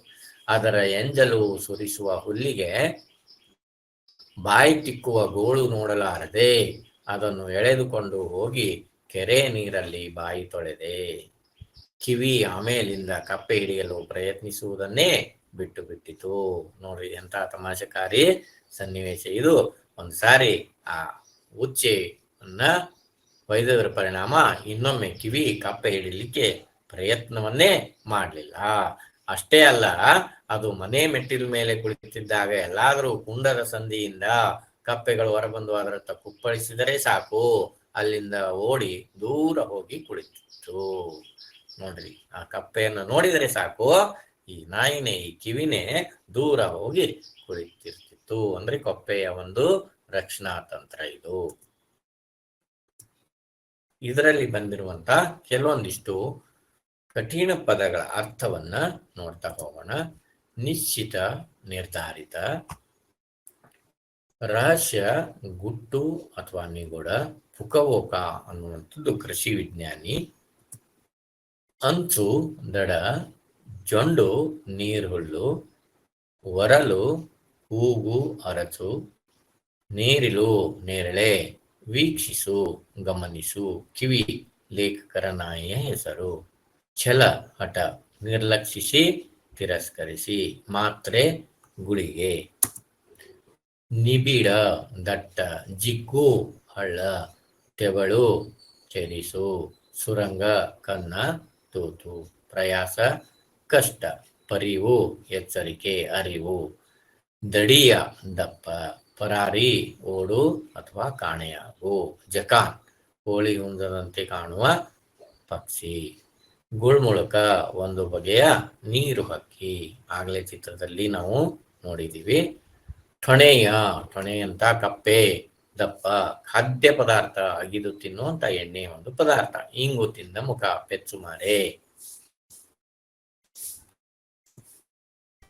ಅದರ ಎಂಜಲು ಸುರಿಸುವ ಹುಲ್ಲಿಗೆ ಬಾಯಿ ತಿಕ್ಕುವ ಗೋಳು ನೋಡಲಾರದೆ ಅದನ್ನು ಎಳೆದುಕೊಂಡು ಹೋಗಿ ಕೆರೆ ನೀರಲ್ಲಿ ಬಾಯಿ ತೊಳೆದೆ. ಕಿವಿ ಆಮೇಲಿಂದ ಕಪ್ಪೆ ಹಿಡಿಯಲು ಪ್ರಯತ್ನಿಸುವುದನ್ನೇ ಬಿಟ್ಟು ಬಿಟ್ಟಿತು. ನೋಡ್ರಿ, ಎಂತ ತಮಾಷೆಕಾರಿ ಸನ್ನಿವೇಶ ಇದು. ಒಂದು ಸಾರಿ ಆ ಉಚ್ಚೆಯನ್ನ ಒಯ್ದದ್ರ ಪರಿಣಾಮ ಇನ್ನೊಮ್ಮೆ ಕಿವಿ ಕಪ್ಪೆ ಹಿಡಿಲಿಕ್ಕೆ ಪ್ರಯತ್ನವನ್ನೇ ಮಾಡಲಿಲ್ಲ. ಅಷ್ಟೇ ಅಲ್ಲ, ಅದು ಮನೆ ಮೆಟ್ಟಿಲ ಮೇಲೆ ಕುಳಿತಿದ್ದಾಗ ಎಲ್ಲಾದರೂ ಕುಂಡದ ಸಂದಿಯಿಂದ ಕಪ್ಪೆಗಳು ಹೊರಬಂದು ಅದರತ್ತ ಕುಪ್ಪಳಿಸಿದರೆ ಸಾಕು, ಅಲ್ಲಿಂದ ಓಡಿ ದೂರ ಹೋಗಿ ಕುಳಿತಿತ್ತು. ನೋಡ್ರಿ, ಆ ಕಪ್ಪೆಯನ್ನು ನೋಡಿದರೆ ಸಾಕು, ಈ ನಾಯಿನೇ, ಈ ಕಿವಿನೇ ದೂರ ಹೋಗಿ ಕುಳಿತಿರ್ತಿತ್ತು. ಅಂದ್ರೆ ಕಪ್ಪೆಯ ಒಂದು ರಕ್ಷಣಾ ತಂತ್ರ ಇದು. ಇದರಲ್ಲಿ ಬಂದಿರುವಂತ ಕೆಲವೊಂದಿಷ್ಟು ಕಠಿಣ ಪದಗಳ ಅರ್ಥವನ್ನ ನೋಡ್ತಾ ಹೋಗೋಣ. ನಿಶ್ಚಿತ, ನಿರ್ಧಾರಿತ, ರಹಸ್ಯ, ಗುಟ್ಟು ಅಥವಾ ನಿಗೂಢ, ಫುಕವೋಕ ಅನ್ನುವಂಥದ್ದು ಕೃಷಿ ವಿಜ್ಞಾನಿ, ಅಂಚು, ದಡ, ಜೊಂಡು, ನೀರ್ಹುಳ್ಳು, ಒರಲು, ಹೂಗು, ಅರಚು, ನೇರಿಲು, ನೇರಳೆ, ವೀಕ್ಷಿಸು, ಗಮನಿಸು, ಕಿವಿ, ಲೇಖಕರ ನಾಯಿಯ ಹೆಸರು, ಛಲ, ಹಠ, ನಿರ್ಲಕ್ಷಿಸಿ, ತಿರಸ್ಕರಿಸಿ, ಮಾತ್ರೆ, ಗುಳಿಗೆ, ನಿಬಿಡ, ದಟ್ಟ, ಜಿಗ್ಗು, ಹಳ್ಳ, ತೆವಳು, ಚೆರಿಸು, ಸುರಂಗ, ಕನ್ನ, ತೂತು, ಪ್ರಯಾಸ, ಕಷ್ಟ, ಪರಿವು, ಎಚ್ಚರಿಕೆ, ಅರಿವು, ದಡಿಯ, ದಪ್ಪ, ಪರಾರಿ, ಓಡು ಅಥವಾ ಕಾಣೆಯಾಗು, ಜಕಾನ್, ಕೋಳಿ ಹುಂಜದಂತೆ ಕಾಣುವ ಪಕ್ಷಿ. ಗುಳ್ಮುಳಕ ಒಂದು ಬಗೆಯ ನೀರು ಹಕ್ಕಿ, ಆಗಲೇ ಚಿತ್ರದಲ್ಲಿ ನಾವು ನೋಡಿದೀವಿ. ಟೊಣೆಯಂತ ಕಪ್ಪೆ ದಪ್ಪ ಖಾದ್ಯ ಪದಾರ್ಥ, ಅಗಿದು ತಿನ್ನುವಂತ ಎಣ್ಣೆ ಒಂದು ಪದಾರ್ಥ. ಇಂಗು ತಿಂದ ಮುಖ ಪೆಚ್ಚುಮಾರೆ.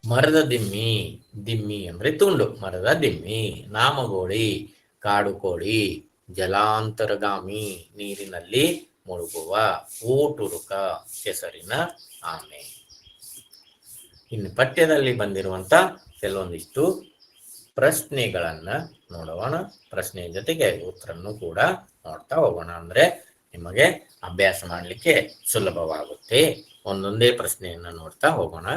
ಮರದ ದಿಮ್ಮಿ ಅಂದ್ರೆ ತುಂಡು, ಮರದ ದಿಮ್ಮಿ. ನಾಮಗೋಳಿ ಕಾಡು ಕೋಳಿ. ಜಲಾಂತರಗಾಮಿ ನೀರಿನಲ್ಲಿ ಮುಳುಗುವ. ಊಟುರುಕ ಕೆಸರಿನ ಆಮೆ. ಇನ್ನು ಪಠ್ಯದಲ್ಲಿ ಬಂದಿರುವಂತ ಕೆಲವೊಂದಿಷ್ಟು ಪ್ರಶ್ನೆಗಳನ್ನ ನೋಡೋಣ. ಪ್ರಶ್ನೆ ಜೊತೆಗೆ ಉತ್ತರನ್ನು ಕೂಡ ನೋಡ್ತಾ ಹೋಗೋಣ, ಅಂದ್ರೆ ನಿಮಗೆ ಅಭ್ಯಾಸ ಮಾಡಲಿಕ್ಕೆ ಸುಲಭವಾಗುತ್ತೆ. ಒಂದೊಂದೇ ಪ್ರಶ್ನೆಯನ್ನ ನೋಡ್ತಾ ಹೋಗೋಣ.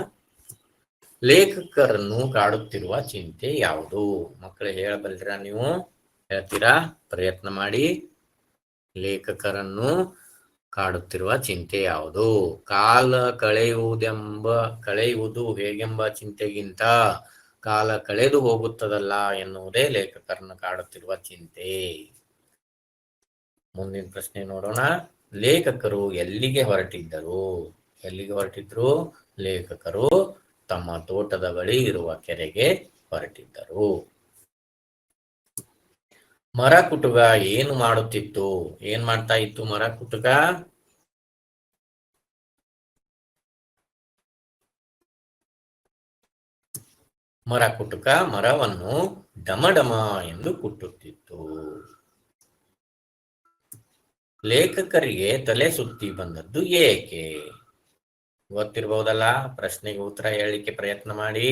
ಲೇಖಕರನ್ನು ಕಾಡುತ್ತಿರುವ ಚಿಂತೆ ಯಾವುದು? ಮಕ್ಕಳು ಹೇಳಬಲ್ಲಿರಾ? ನೀವು ಹೇಳ್ತೀರಾ? ಪ್ರಯತ್ನ ಮಾಡಿ. ಲೇಖಕರನ್ನು ಕಾಡುತ್ತಿರುವ ಚಿಂತೆ ಯಾವುದು? ಕಾಲ ಕಳೆಯುವುದು ಹೇಗೆಂಬ ಚಿಂತೆಗಿಂತ ಕಾಲ ಕಳೆದು ಹೋಗುತ್ತದಲ್ಲ ಎನ್ನುವುದೇ ಲೇಖಕರನ್ನು ಕಾಡುತ್ತಿರುವ ಚಿಂತೆ. ಮುಂದಿನ ಪ್ರಶ್ನೆ ನೋಡೋಣ. ಲೇಖಕರು ಎಲ್ಲಿಗೆ ಹೊರಟಿದ್ದರು? ಲೇಖಕರು ತಮ್ಮ ತೋಟದ ಬಳಿ ಇರುವ ಕೆರೆಗೆ ಹೊರಟಿದ್ದರು. ಮರ ಕುಟುಗ ಏನು ಮಾಡುತ್ತಿತ್ತು? ಏನ್ ಮಾಡ್ತಾ ಇತ್ತು ಮರ ಕುಟುಗ? ಮರ ಕುಟುಕ ಮರವನ್ನು ಡಮಡಮ ಎಂದು ಕುಟ್ಟುತ್ತಿತ್ತು. ಲೇಖಕರಿಗೆ ತಲೆ ಸುತ್ತಿ ಬಂದದ್ದು ಏಕೆ? ಗೊತ್ತಿರಬಹುದಲ್ಲ? ಪ್ರಶ್ನೆಗೆ ಉತ್ತರ ಹೇಳಲಿಕ್ಕೆ ಪ್ರಯತ್ನ ಮಾಡಿ.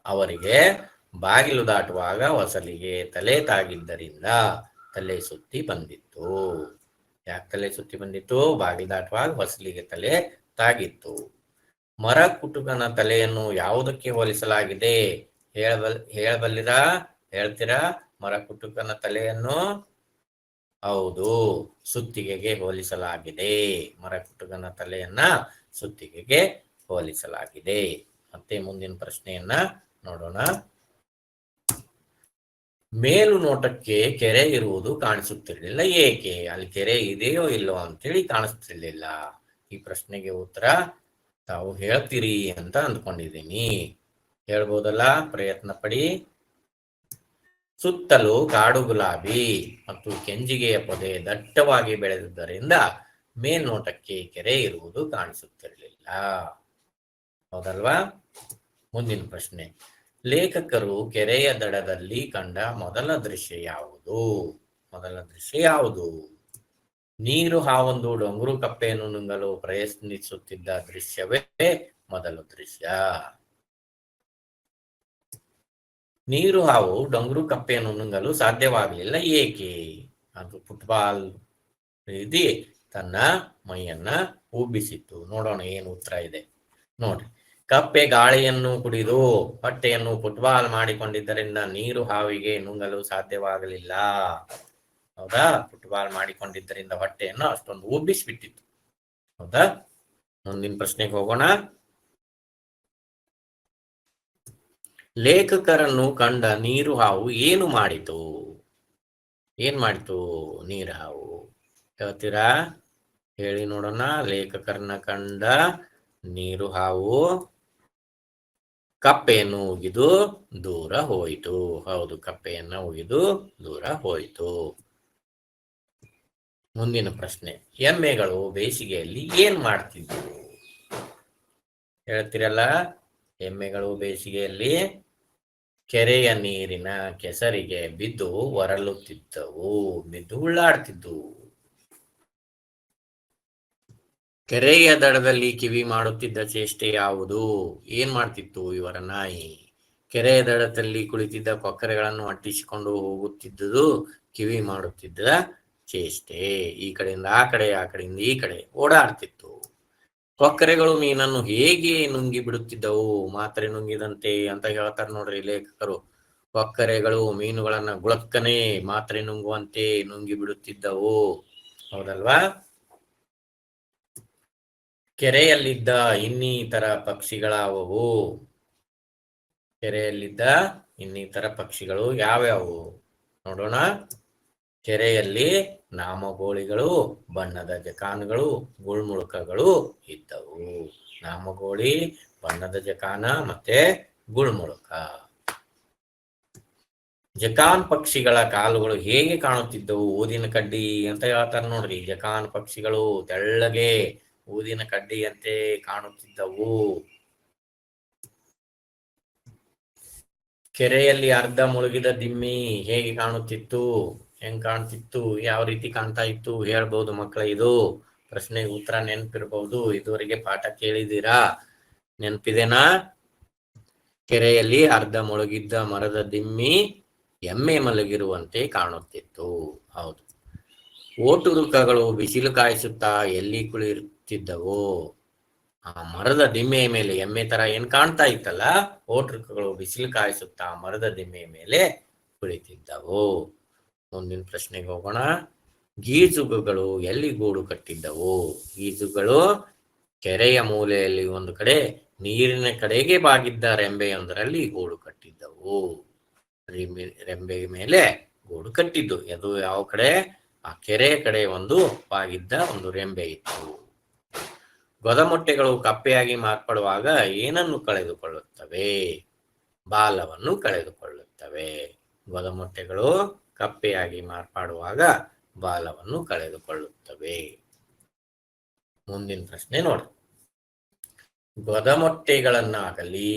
ಅವರಿಗೆ ಬಾಗಿಲು ದಾಟುವಾಗ ಹೊಸಲಿಗೆ ತಲೆ ತಾಗಿದ್ದರಿಂದ ತಲೆ ಸುತ್ತಿ ಬಂದಿತ್ತು. ಯಾಕೆ ತಲೆ ಸುತ್ತಿ ಬಂದಿತ್ತು? ಬಾಗಿಲು ದಾಟುವಾಗ ಹೊಸಲಿಗೆ ತಲೆ ತಾಗಿತ್ತು. ಮರ ಕುಟುಕನ ತಲೆಯನ್ನು ಯಾವುದಕ್ಕೆ ಹೋಲಿಸಲಾಗಿದೆ? ಹೇಳಬಲ್ಲಿರಾ? ಹೇಳ್ತೀರಾ? ಮರ ಕುಟುಕನ ತಲೆಯನ್ನು ಹೌದು, ಸುತ್ತಿಗೆಗೆ ಹೋಲಿಸಲಾಗಿದೆ. ಮರ ಕುಟುಕನ ತಲೆಯನ್ನ ಸುತ್ತಿಗೆಗೆ ಹೋಲಿಸಲಾಗಿದೆ. ಮತ್ತೆ ಮುಂದಿನ ಪ್ರಶ್ನೆಯನ್ನ ನೋಡೋಣ. ಮೇಲು ನೋಟಕ್ಕೆ ಕೆರೆ ಇರುವುದು ಕಾಣಿಸುತ್ತಿರಲಿಲ್ಲ, ಏಕೆ? ಅಲ್ಲಿ ಕೆರೆ ಇದೆಯೋ ಇಲ್ಲೋ ಅಂತೇಳಿ ಕಾಣಿಸ್ತಿರ್ಲಿಲ್ಲ. ಈ ಪ್ರಶ್ನೆಗೆ ಉತ್ತರ ತಾವು ಹೇಳ್ತೀರಿ ಅಂತ ಅಂದ್ಕೊಂಡಿದ್ದೀನಿ. ಹೇಳ್ಬೋದಲ್ಲ? ಪ್ರಯತ್ನ ಪಡಿ. ಸುತ್ತಲೂ ಕಾಡು ಗುಲಾಬಿ ಮತ್ತು ಕೆಂಜಿಗೆಯ ಪೊದೆ ದಟ್ಟವಾಗಿ ಬೆಳೆದಿದ್ದರಿಂದ ಮೇಲ್ನೋಟಕ್ಕೆ ಕೆರೆ ಇರುವುದು ಕಾಣಿಸುತ್ತಿರಲಿಲ್ಲ. ಹೌದಲ್ವಾ? ಮುಂದಿನ ಪ್ರಶ್ನೆ. ಲೇಖಕರು ಕೆರೆಯ ದಡದಲ್ಲಿ ಕಂಡ ಮೊದಲ ದೃಶ್ಯ ಯಾವುದು? ನೀರು ಹಾವೊಂದು ಡೊಂಗುರು ಕಪ್ಪೆಯನ್ನು ನುಂಗಲು ಪ್ರಯತ್ನಿಸುತ್ತಿದ್ದ ದೃಶ್ಯವೇ ಮೊದಲ ದೃಶ್ಯ. ನೀರು ಹಾವು ಡೊಂಗುರು ಕಪ್ಪೆಯನ್ನು ನುಂಗಲು ಸಾಧ್ಯವಾಗಲಿಲ್ಲ, ಏಕೆ? ಅದು ಫುಟ್ಬಾಲ್ ರೀತಿ ತನ್ನ ಮೈಯನ್ನ ಉಬ್ಬಿಸಿತ್ತು. ನೋಡೋಣ ಏನು ಉತ್ತರ ಇದೆ. ನೋಡ್ರಿ, ಕಪ್ಪೆ ಗಾಳಿಯನ್ನು ಕುಡಿದು ಹೊಟ್ಟೆಯನ್ನು ಫುಟ್ಬಾಲ್ ಮಾಡಿಕೊಂಡಿದ್ದರಿಂದ ನೀರು ಹಾವಿಗೆ ನುಂಗಲು ಸಾಧ್ಯವಾಗಲಿಲ್ಲ. ಹೌದಾ? ಫುಟ್ಬಾಲ್ ಮಾಡಿಕೊಂಡಿದ್ದರಿಂದ ಹೊಟ್ಟೆಯನ್ನು ಅಷ್ಟೊಂದು ಉಬ್ಬಿಸಿಬಿಟ್ಟಿತ್ತು. ಹೌದಾ? ಮುಂದಿನ ಪ್ರಶ್ನೆಗೆ ಹೋಗೋಣ. ಲೇಖಕರನ್ನು ಕಂಡ ನೀರು ಹಾವು ಏನು ಮಾಡಿತು? ನೀರು ಹಾವು? ಹೇಳ್ತೀರಾ? ಹೇಳಿ ನೋಡೋಣ. ಲೇಖಕರನ್ನ ಕಂಡ ನೀರು ಹಾವು ಕಪ್ಪೆಯನ್ನು ಉಗಿದು ದೂರ ಹೋಯಿತು. ಹೌದು, ಕಪ್ಪೆಯನ್ನ ಉಗಿದು ದೂರ ಹೋಯಿತು. ಮುಂದಿನ ಪ್ರಶ್ನೆ. ಎಮ್ಮೆಗಳು ಬೇಸಿಗೆಯಲ್ಲಿ ಏನ್ ಮಾಡ್ತಿದ್ವು? ಹೇಳ್ತಿರಲ್ಲ? ಎಮ್ಮೆಗಳು ಬೇಸಿಗೆಯಲ್ಲಿ ಕೆರೆಯ ನೀರಿನ ಕೆಸರಿಗೆ ಬಿದ್ದು ಹೊರಳುತ್ತಿದ್ದವು, ಬಿದ್ದು ಉಳ್ಳಾಡ್ತಿದ್ವು. ಕೆರೆಯ ದಡದಲ್ಲಿ ಕಿವಿ ಮಾಡುತ್ತಿದ್ದ ಚೇಷ್ಟೆ ಯಾವುದು? ಏನ್ ಮಾಡ್ತಿತ್ತು ಇವರ ನಾಯಿ? ಕೆರೆಯ ದಡದಲ್ಲಿ ಕುಳಿತಿದ್ದ ಕೊಕ್ಕರೆಗಳನ್ನು ಅಟ್ಟಿಸಿಕೊಂಡು ಹೋಗುತ್ತಿದ್ದುದು ಕಿವಿ ಮಾಡುತ್ತಿದ್ದ ಚೇಷ್ಟೆ. ಈ ಕಡೆಯಿಂದ ಆ ಕಡೆ, ಆ ಕಡೆಯಿಂದ ಈ ಕಡೆ ಓಡಾಡ್ತಿತ್ತು. ಕೊಕ್ಕರೆಗಳು ಮೀನನ್ನು ಹೇಗೆ ನುಂಗಿ ಬಿಡುತ್ತಿದ್ದವು? ಮಾತ್ರೆ ನುಂಗಿದಂತೆ ಅಂತ ಹೇಳ್ತಾರೆ ನೋಡ್ರಿ ಲೇಖಕರು. ಕೊಕ್ಕರೆಗಳು ಮೀನುಗಳನ್ನ ಗುಳಕ್ಕನೆ ಮಾತ್ರೆ ನುಂಗುವಂತೆ ನುಂಗಿ ಬಿಡುತ್ತಿದ್ದವು. ಹೌದಲ್ವಾ? ಕೆರೆಯಲ್ಲಿದ್ದ ಇನ್ನಿತರ ಪಕ್ಷಿಗಳಾವವು? ಕೆರೆಯಲ್ಲಿದ್ದ ಇನ್ನಿತರ ಪಕ್ಷಿಗಳು ಯಾವ್ಯಾವು ನೋಡೋಣ. ಕೆರೆಯಲ್ಲಿ ನಾಮಗೋಳಿಗಳು, ಬಣ್ಣದ ಜಕಾನುಗಳು, ಗುಳ್ಮುಳುಕಗಳು ಇದ್ದವು. ನಾಮಗೋಳಿ, ಬಣ್ಣದ ಜಕಾನ ಮತ್ತೆ ಗುಳ್ಮುಳುಕ. ಜಕಾನ್ ಪಕ್ಷಿಗಳ ಕಾಲುಗಳು ಹೇಗೆ ಕಾಣುತ್ತಿದ್ದವು? ಊದಿನ ಕಡ್ಡಿ ಅಂತ ಹೇಳ್ತಾರೆ ನೋಡ್ರಿ. ಜಕಾನ್ ಪಕ್ಷಿಗಳು ತೆಳ್ಳಗೆ ಊದಿನ ಕಡ್ಡಿಯಂತೆ ಕಾಣುತ್ತಿದ್ದವು. ಕೆರೆಯಲ್ಲಿ ಅರ್ಧ ಮುಳುಗಿದ ದಿಮ್ಮಿ ಹೇಗೆ ಕಾಣುತ್ತಿತ್ತು? ಹೆಂಗ್ ಕಾಣ್ತಿತ್ತು? ಯಾವ ರೀತಿ ಕಾಣ್ತಾ ಇತ್ತು ಹೇಳ್ಬಹುದು ಮಕ್ಕಳ. ಇದು ಪ್ರಶ್ನೆಗೆ ಉತ್ತರ ನೆನಪಿರ್ಬಹುದು. ಇದುವರೆಗೆ ಪಾಠ ಕೇಳಿದ್ದೀರಾ? ನೆನಪಿದೆನಾ? ಕೆರೆಯಲ್ಲಿ ಅರ್ಧ ಮುಳುಗಿದ್ದ ಮರದ ದಿಮ್ಮಿ ಎಮ್ಮೆ ಮಲಗಿರುವಂತೆ ಕಾಣುತ್ತಿತ್ತು. ಹೌದು. ಓಟುರುಕಗಳು ಬಿಸಿಲು ಕಾಯಿಸುತ್ತಾ ಎಲ್ಲಿ ಕುಳಿತಿದ್ದವು? ಆ ಮರದ ದಿಮ್ಮೆಯ ಮೇಲೆ ಎಮ್ಮೆ ತರ ಏನ್ ಕಾಣ್ತಾ ಇತ್ತಲ್ಲ, ಓಟುರುಕಗಳು ಬಿಸಿಲು ಕಾಯಿಸುತ್ತಾ ಮರದ ದಿಮ್ಮೆಯ ಮೇಲೆ ಕುಳಿತಿದ್ದವು. ಮುಂದಿನ ಪ್ರಶ್ನೆಗೆ ಹೋಗೋಣ. ಗೀಜುಗಳು ಎಲ್ಲಿ ಗೂಡು ಕಟ್ಟಿದ್ದವು? ಗೀಜುಗಳು ಕೆರೆಯ ಮೂಲೆಯಲ್ಲಿ ಒಂದು ಕಡೆ ನೀರಿನ ಕಡೆಗೆ ಬಾಗಿದ್ದ ರೆಂಬೆಯೊಂದರಲ್ಲಿ ಗೂಡು ಕಟ್ಟಿದ್ದವು. ರೆಂಬೆಯ ಮೇಲೆ ಗೂಡು ಕಟ್ಟಿದ್ದು. ಅದು ಯಾವ ಕಡೆ? ಆ ಕೆರೆಯ ಕಡೆ ಒಂದು ಬಾಗಿದ್ದ ಒಂದು ರೆಂಬೆ ಇತ್ತು. ಗೊದಮೊಟ್ಟೆಗಳು ಕಪ್ಪೆಯಾಗಿ ಮಾರ್ಪಡುವಾಗ ಏನನ್ನು ಕಳೆದುಕೊಳ್ಳುತ್ತವೆ? ಬಾಲವನ್ನು ಕಳೆದುಕೊಳ್ಳುತ್ತವೆ. ಗೊದಮೊಟ್ಟೆಗಳು ಕಪ್ಪೆಯಾಗಿ ಮಾರ್ಪಾಡುವಾಗ ಬಾಲವನ್ನು ಕಳೆದುಕೊಳ್ಳುತ್ತವೆ. ಮುಂದಿನ ಪ್ರಶ್ನೆ ನೋಡಿ. ಗೊದಮೊಟ್ಟೆಗಳನ್ನಾಗಲಿ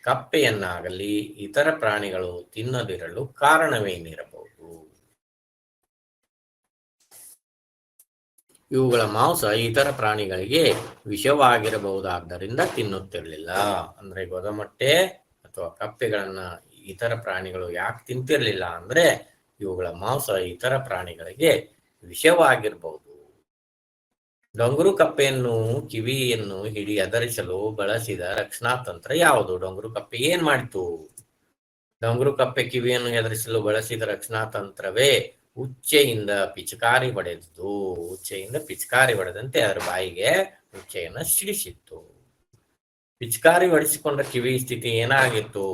ಕಪ್ಪೆಯನ್ನಾಗಲಿ ಇತರ ಪ್ರಾಣಿಗಳು ತಿನ್ನದಿರಲು ಕಾರಣವೇನಿರಬಹುದು? ಇವುಗಳ ಮಾಂಸ ಇತರ ಪ್ರಾಣಿಗಳಿಗೆ ವಿಷವಾಗಿರಬಹುದಾದ್ದರಿಂದ ತಿನ್ನುತ್ತಿರಲಿಲ್ಲ. ಅಂದ್ರೆ ಗೊದಮೊಟ್ಟೆ ಅಥವಾ ಕಪ್ಪೆಗಳನ್ನ ಇತರ ಪ್ರಾಣಿಗಳು ಯಾಕೆ ತಿಂತಿರ್ಲಿಲ್ಲ ಅಂದ್ರೆ ಇವುಗಳ ಮಾಂಸ ಇತರ ಪ್ರಾಣಿಗಳಿಗೆ ವಿಷವಾಗಿರಬಹುದು. ಡೊಂಗುರು ಕಪ್ಪೆಯನ್ನು ಕಿವಿಯನ್ನು ಎದರಿಸಲು ಬಳಸಿದ ರಕ್ಷಣಾ ತಂತ್ರ ಯಾವುದು? ಡೊಂಗುರು ಕಪ್ಪೆ ಏನ್ ಮಾಡಿತು? ಡೊಂಗುರು ಕಪ್ಪೆ ಕಿವಿಯನ್ನು ಎದುರಿಸಲು ಬಳಸಿದ ರಕ್ಷಣಾ ತಂತ್ರವೇ ಉಚ್ಚೆಯಿಂದ ಪಿಚಕಾರಿ ಹೊಡೆದಿದ್ದು. ಉಚ್ಚೆಯಿಂದ ಪಿಚಕಾರಿ ಹೊಡೆದಂತೆ ಅದರ ಬಾಯಿಗೆ ಉಚ್ಚೆಯನ್ನು ಸಿಡಿಸಿತ್ತು. ಪಿಚಕಾರಿ ಹೊಡೆಸಿಕೊಂಡ ಕಿವಿ ಸ್ಥಿತಿ ಏನಾಗಿತ್ತು?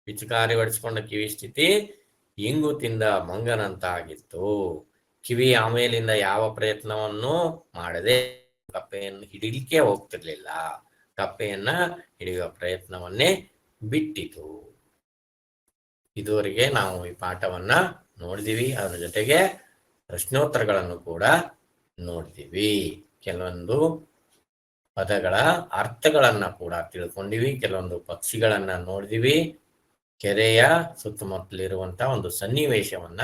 ಪಿಚಕಾರಿ ಹೊಡೆಸಿಕೊಂಡ ಕಿವಿ ಸ್ಥಿತಿ ಇಂಗು ತಿಂದ ಮಂಗನಂತಾಗಿತ್ತು. ಕಿವಿ ಆಮೇಲಿಂದ ಯಾವ ಪ್ರಯತ್ನವನ್ನು ಮಾಡದೆ ಕಪ್ಪೆಯನ್ನು ಹಿಡಿಲಿಕ್ಕೆ ಹೋಗ್ತಿರ್ಲಿಲ್ಲ. ಕಪ್ಪೆಯನ್ನ ಹಿಡಿಯುವ ಪ್ರಯತ್ನವನ್ನೇ ಬಿಟ್ಟಿತು. ಇದುವರೆಗೆ ನಾವು ಈ ಪಾಠವನ್ನ ನೋಡಿದೀವಿ. ಅದರ ಜೊತೆಗೆ ಪ್ರಶ್ನೋತ್ತರಗಳನ್ನು ಕೂಡ ನೋಡಿದೀವಿ. ಕೆಲವೊಂದು ಪದಗಳ ಅರ್ಥಗಳನ್ನ ಕೂಡ ತಿಳ್ಕೊಂಡಿವಿ. ಕೆಲವೊಂದು ಪಕ್ಷಿಗಳನ್ನ ನೋಡಿದಿವಿ. ಕೆರೆಯ ಸುತ್ತಮುತ್ತಲಿರುವಂತಹ ಒಂದು ಸನ್ನಿವೇಶವನ್ನ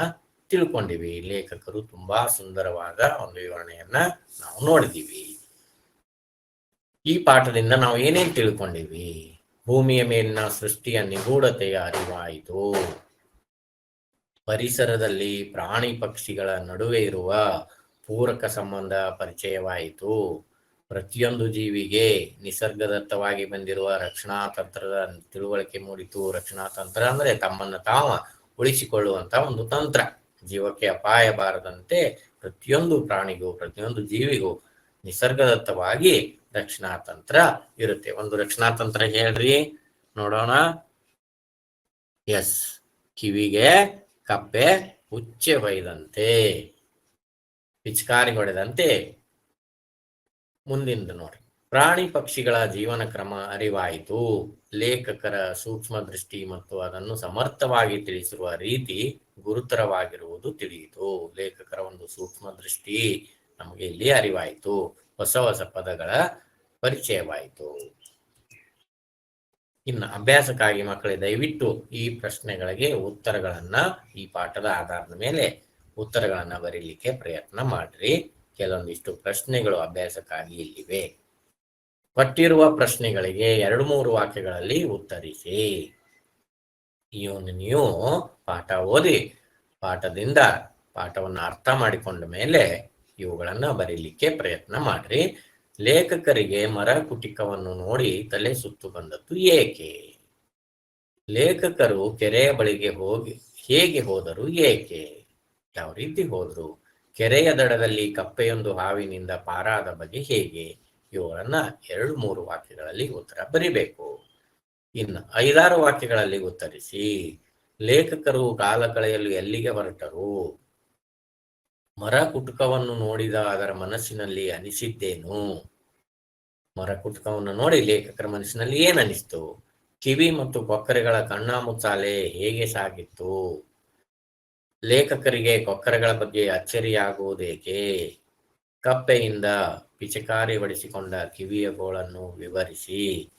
ತಿಳ್ಕೊಂಡಿವಿ. ಲೇಖಕರು ತುಂಬಾ ಸುಂದರವಾದ ಒಂದು ವಿವರಣೆಯನ್ನ ನಾವು ನೋಡಿದೀವಿ. ಈ ಪಾಠದಿಂದ ನಾವು ಏನೇನ್ ತಿಳ್ಕೊಂಡಿವಿ? ಭೂಮಿಯ ಮೇಲಿನ ಸೃಷ್ಟಿಯ ನಿಗೂಢತೆಯ ಅರಿವಾಯಿತು. ಪರಿಸರದಲ್ಲಿ ಪ್ರಾಣಿ ಪಕ್ಷಿಗಳ ನಡುವೆ ಇರುವ ಪೂರಕ ಸಂಬಂಧ ಪರಿಚಯವಾಯಿತು. ಪ್ರತಿಯೊಂದು ಜೀವಿಗೆ ನಿಸರ್ಗದತ್ತವಾಗಿ ಬಂದಿರುವ ರಕ್ಷಣಾ ತಂತ್ರದ ತಿಳುವಳಿಕೆ ಮೂಡಿತು. ರಕ್ಷಣಾ ತಂತ್ರ ಅಂದ್ರೆ ತಮ್ಮನ್ನ ತಾವ ಉಳಿಸಿಕೊಳ್ಳುವಂತ ಒಂದು ತಂತ್ರ. ಜೀವಕ್ಕೆ ಅಪಾಯ ಬಾರದಂತೆ ಪ್ರತಿಯೊಂದು ಪ್ರಾಣಿಗೂ ಪ್ರತಿಯೊಂದು ಜೀವಿಗೂ ನಿಸರ್ಗದತ್ತವಾಗಿ ರಕ್ಷಣಾ ತಂತ್ರ ಇರುತ್ತೆ. ಒಂದು ರಕ್ಷಣಾ ತಂತ್ರ ಹೇಳ್ರಿ ನೋಡೋಣ. ಎಸ್, ಕಿವಿಗೆ ಕಪ್ಪೆ ಉಚ್ಚೆ ಹೊಯ್ದಂತೆ, ಪಿಚಕಾರಿ ಹೊಡೆದಂತೆ. ಮುಂದಿನ ನೋಡಿ. ಪ್ರಾಣಿ ಪಕ್ಷಿಗಳ ಜೀವನ ಕ್ರಮ ಅರಿವಾಯಿತು. ಲೇಖಕರ ಸೂಕ್ಷ್ಮ ದೃಷ್ಟಿ ಮತ್ತು ಅದನ್ನು ಸಮರ್ಥವಾಗಿ ತಿಳಿಸಿರುವ ರೀತಿ ಗುರುತರವಾಗಿರುವುದು ತಿಳಿಯಿತು. ಲೇಖಕರ ಒಂದು ಸೂಕ್ಷ್ಮ ದೃಷ್ಟಿ ನಮಗೆ ಇಲ್ಲಿ ಅರಿವಾಯಿತು. ಹೊಸ ಹೊಸ ಪದಗಳ ಪರಿಚಯವಾಯಿತು. ಇನ್ನು ಅಭ್ಯಾಸಕ್ಕಾಗಿ ಮಕ್ಕಳೇ ದಯವಿಟ್ಟು ಈ ಪ್ರಶ್ನೆಗಳಿಗೆ ಉತ್ತರಗಳನ್ನ ಈ ಪಾಠದ ಆಧಾರದ ಮೇಲೆ ಉತ್ತರಗಳನ್ನ ಬರೀಲಿಕ್ಕೆ ಪ್ರಯತ್ನ ಮಾಡ್ರಿ. ಕೆಲವೊಂದಿಷ್ಟು ಪ್ರಶ್ನೆಗಳು ಅಭ್ಯಾಸಕ್ಕಾಗಿ ಇಲ್ಲಿವೆ. ಕೊಟ್ಟಿರುವ ಪ್ರಶ್ನೆಗಳಿಗೆ 2-3 ವಾಕ್ಯಗಳಲ್ಲಿ ಉತ್ತರಿಸಿ. ನೀವು ಪಾಠ ಓದಿ ಪಾಠದಿಂದ ಪಾಠವನ್ನು ಅರ್ಥ ಮಾಡಿಕೊಂಡ ಮೇಲೆ ಇವುಗಳನ್ನ ಬರೀಲಿಕ್ಕೆ ಪ್ರಯತ್ನ ಮಾಡ್ರಿ. ಲೇಖಕರಿಗೆ ಮರ ಕುಟಿಕವನ್ನು ನೋಡಿ ತಲೆ ಸುತ್ತು ಬಂದದ್ದು ಏಕೆ? ಲೇಖಕರು ಕೆರೆಯ ಬಳಿಗೆ ಹೇಗೆ ಹೋದರು? ಏಕೆ? ಯಾವ ರೀತಿ ಹೋದ್ರು? ಕೆರೆಯ ದಡದಲ್ಲಿ ಕಪ್ಪೆಯೊಂದು ಹಾವಿನಿಂದ ಪಾರಾದ ಬಗ್ಗೆ ಹೇಗೆ? ಇವುಗಳನ್ನ 2-3 ವಾಕ್ಯಗಳಲ್ಲಿ ಉತ್ತರ ಬರಿಬೇಕು. ಇನ್ನು 5-6 ವಾಕ್ಯಗಳಲ್ಲಿ ಉತ್ತರಿಸಿ. ಲೇಖಕರು ಕಾಲ ಕಳೆಯಲು ಎಲ್ಲಿಗೆ ಹೊರಟರು? ಮರ ಕುಟುಕವನ್ನು ನೋಡಿದ ಅದರ ಮನಸ್ಸಿನಲ್ಲಿ ಅನಿಸಿದ್ದೇನು? ಮರ ಕುಟುಕವನ್ನು ನೋಡಿ ಲೇಖಕರ ಮನಸ್ಸಿನಲ್ಲಿ ಏನನಿಸ್ತು? ಕಿವಿ ಮತ್ತು ಕೊಕ್ಕರೆಗಳ ಕಣ್ಣಾಮುಚ್ಚಾಲೆ ಹೇಗೆ ಸಾಗಿತ್ತು? ಲೇಖಕರಿಗೆ ಕೊಕ್ಕರೆಗಳ ಬಗ್ಗೆ ಅಚ್ಚರಿಯಾಗುವುದೇಕೆ? ಕಪ್ಪೆಯಿಂದ ಪಿಚಕಾರಿ ಹೊಡೆಸಿಕೊಂಡ ಕಿವಿಯ ಗೋಳನ್ನು ವಿವರಿಸಿ.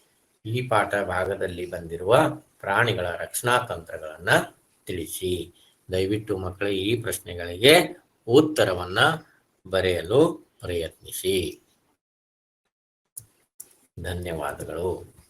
ಈ ಪಾಠ ಭಾಗದಲ್ಲಿ ಬಂದಿರುವ ಪ್ರಾಣಿಗಳ ರಕ್ಷಣಾ ತಂತ್ರಗಳನ್ನ ತಿಳಿಸಿ. ದಯವಿಟ್ಟು ಮಕ್ಕಳೇ ಈ ಪ್ರಶ್ನೆಗಳಿಗೆ ಉತ್ತರವನ್ನ ಬರೆಯಲು ಪ್ರಯತ್ನಿಸಿ. ಧನ್ಯವಾದಗಳು.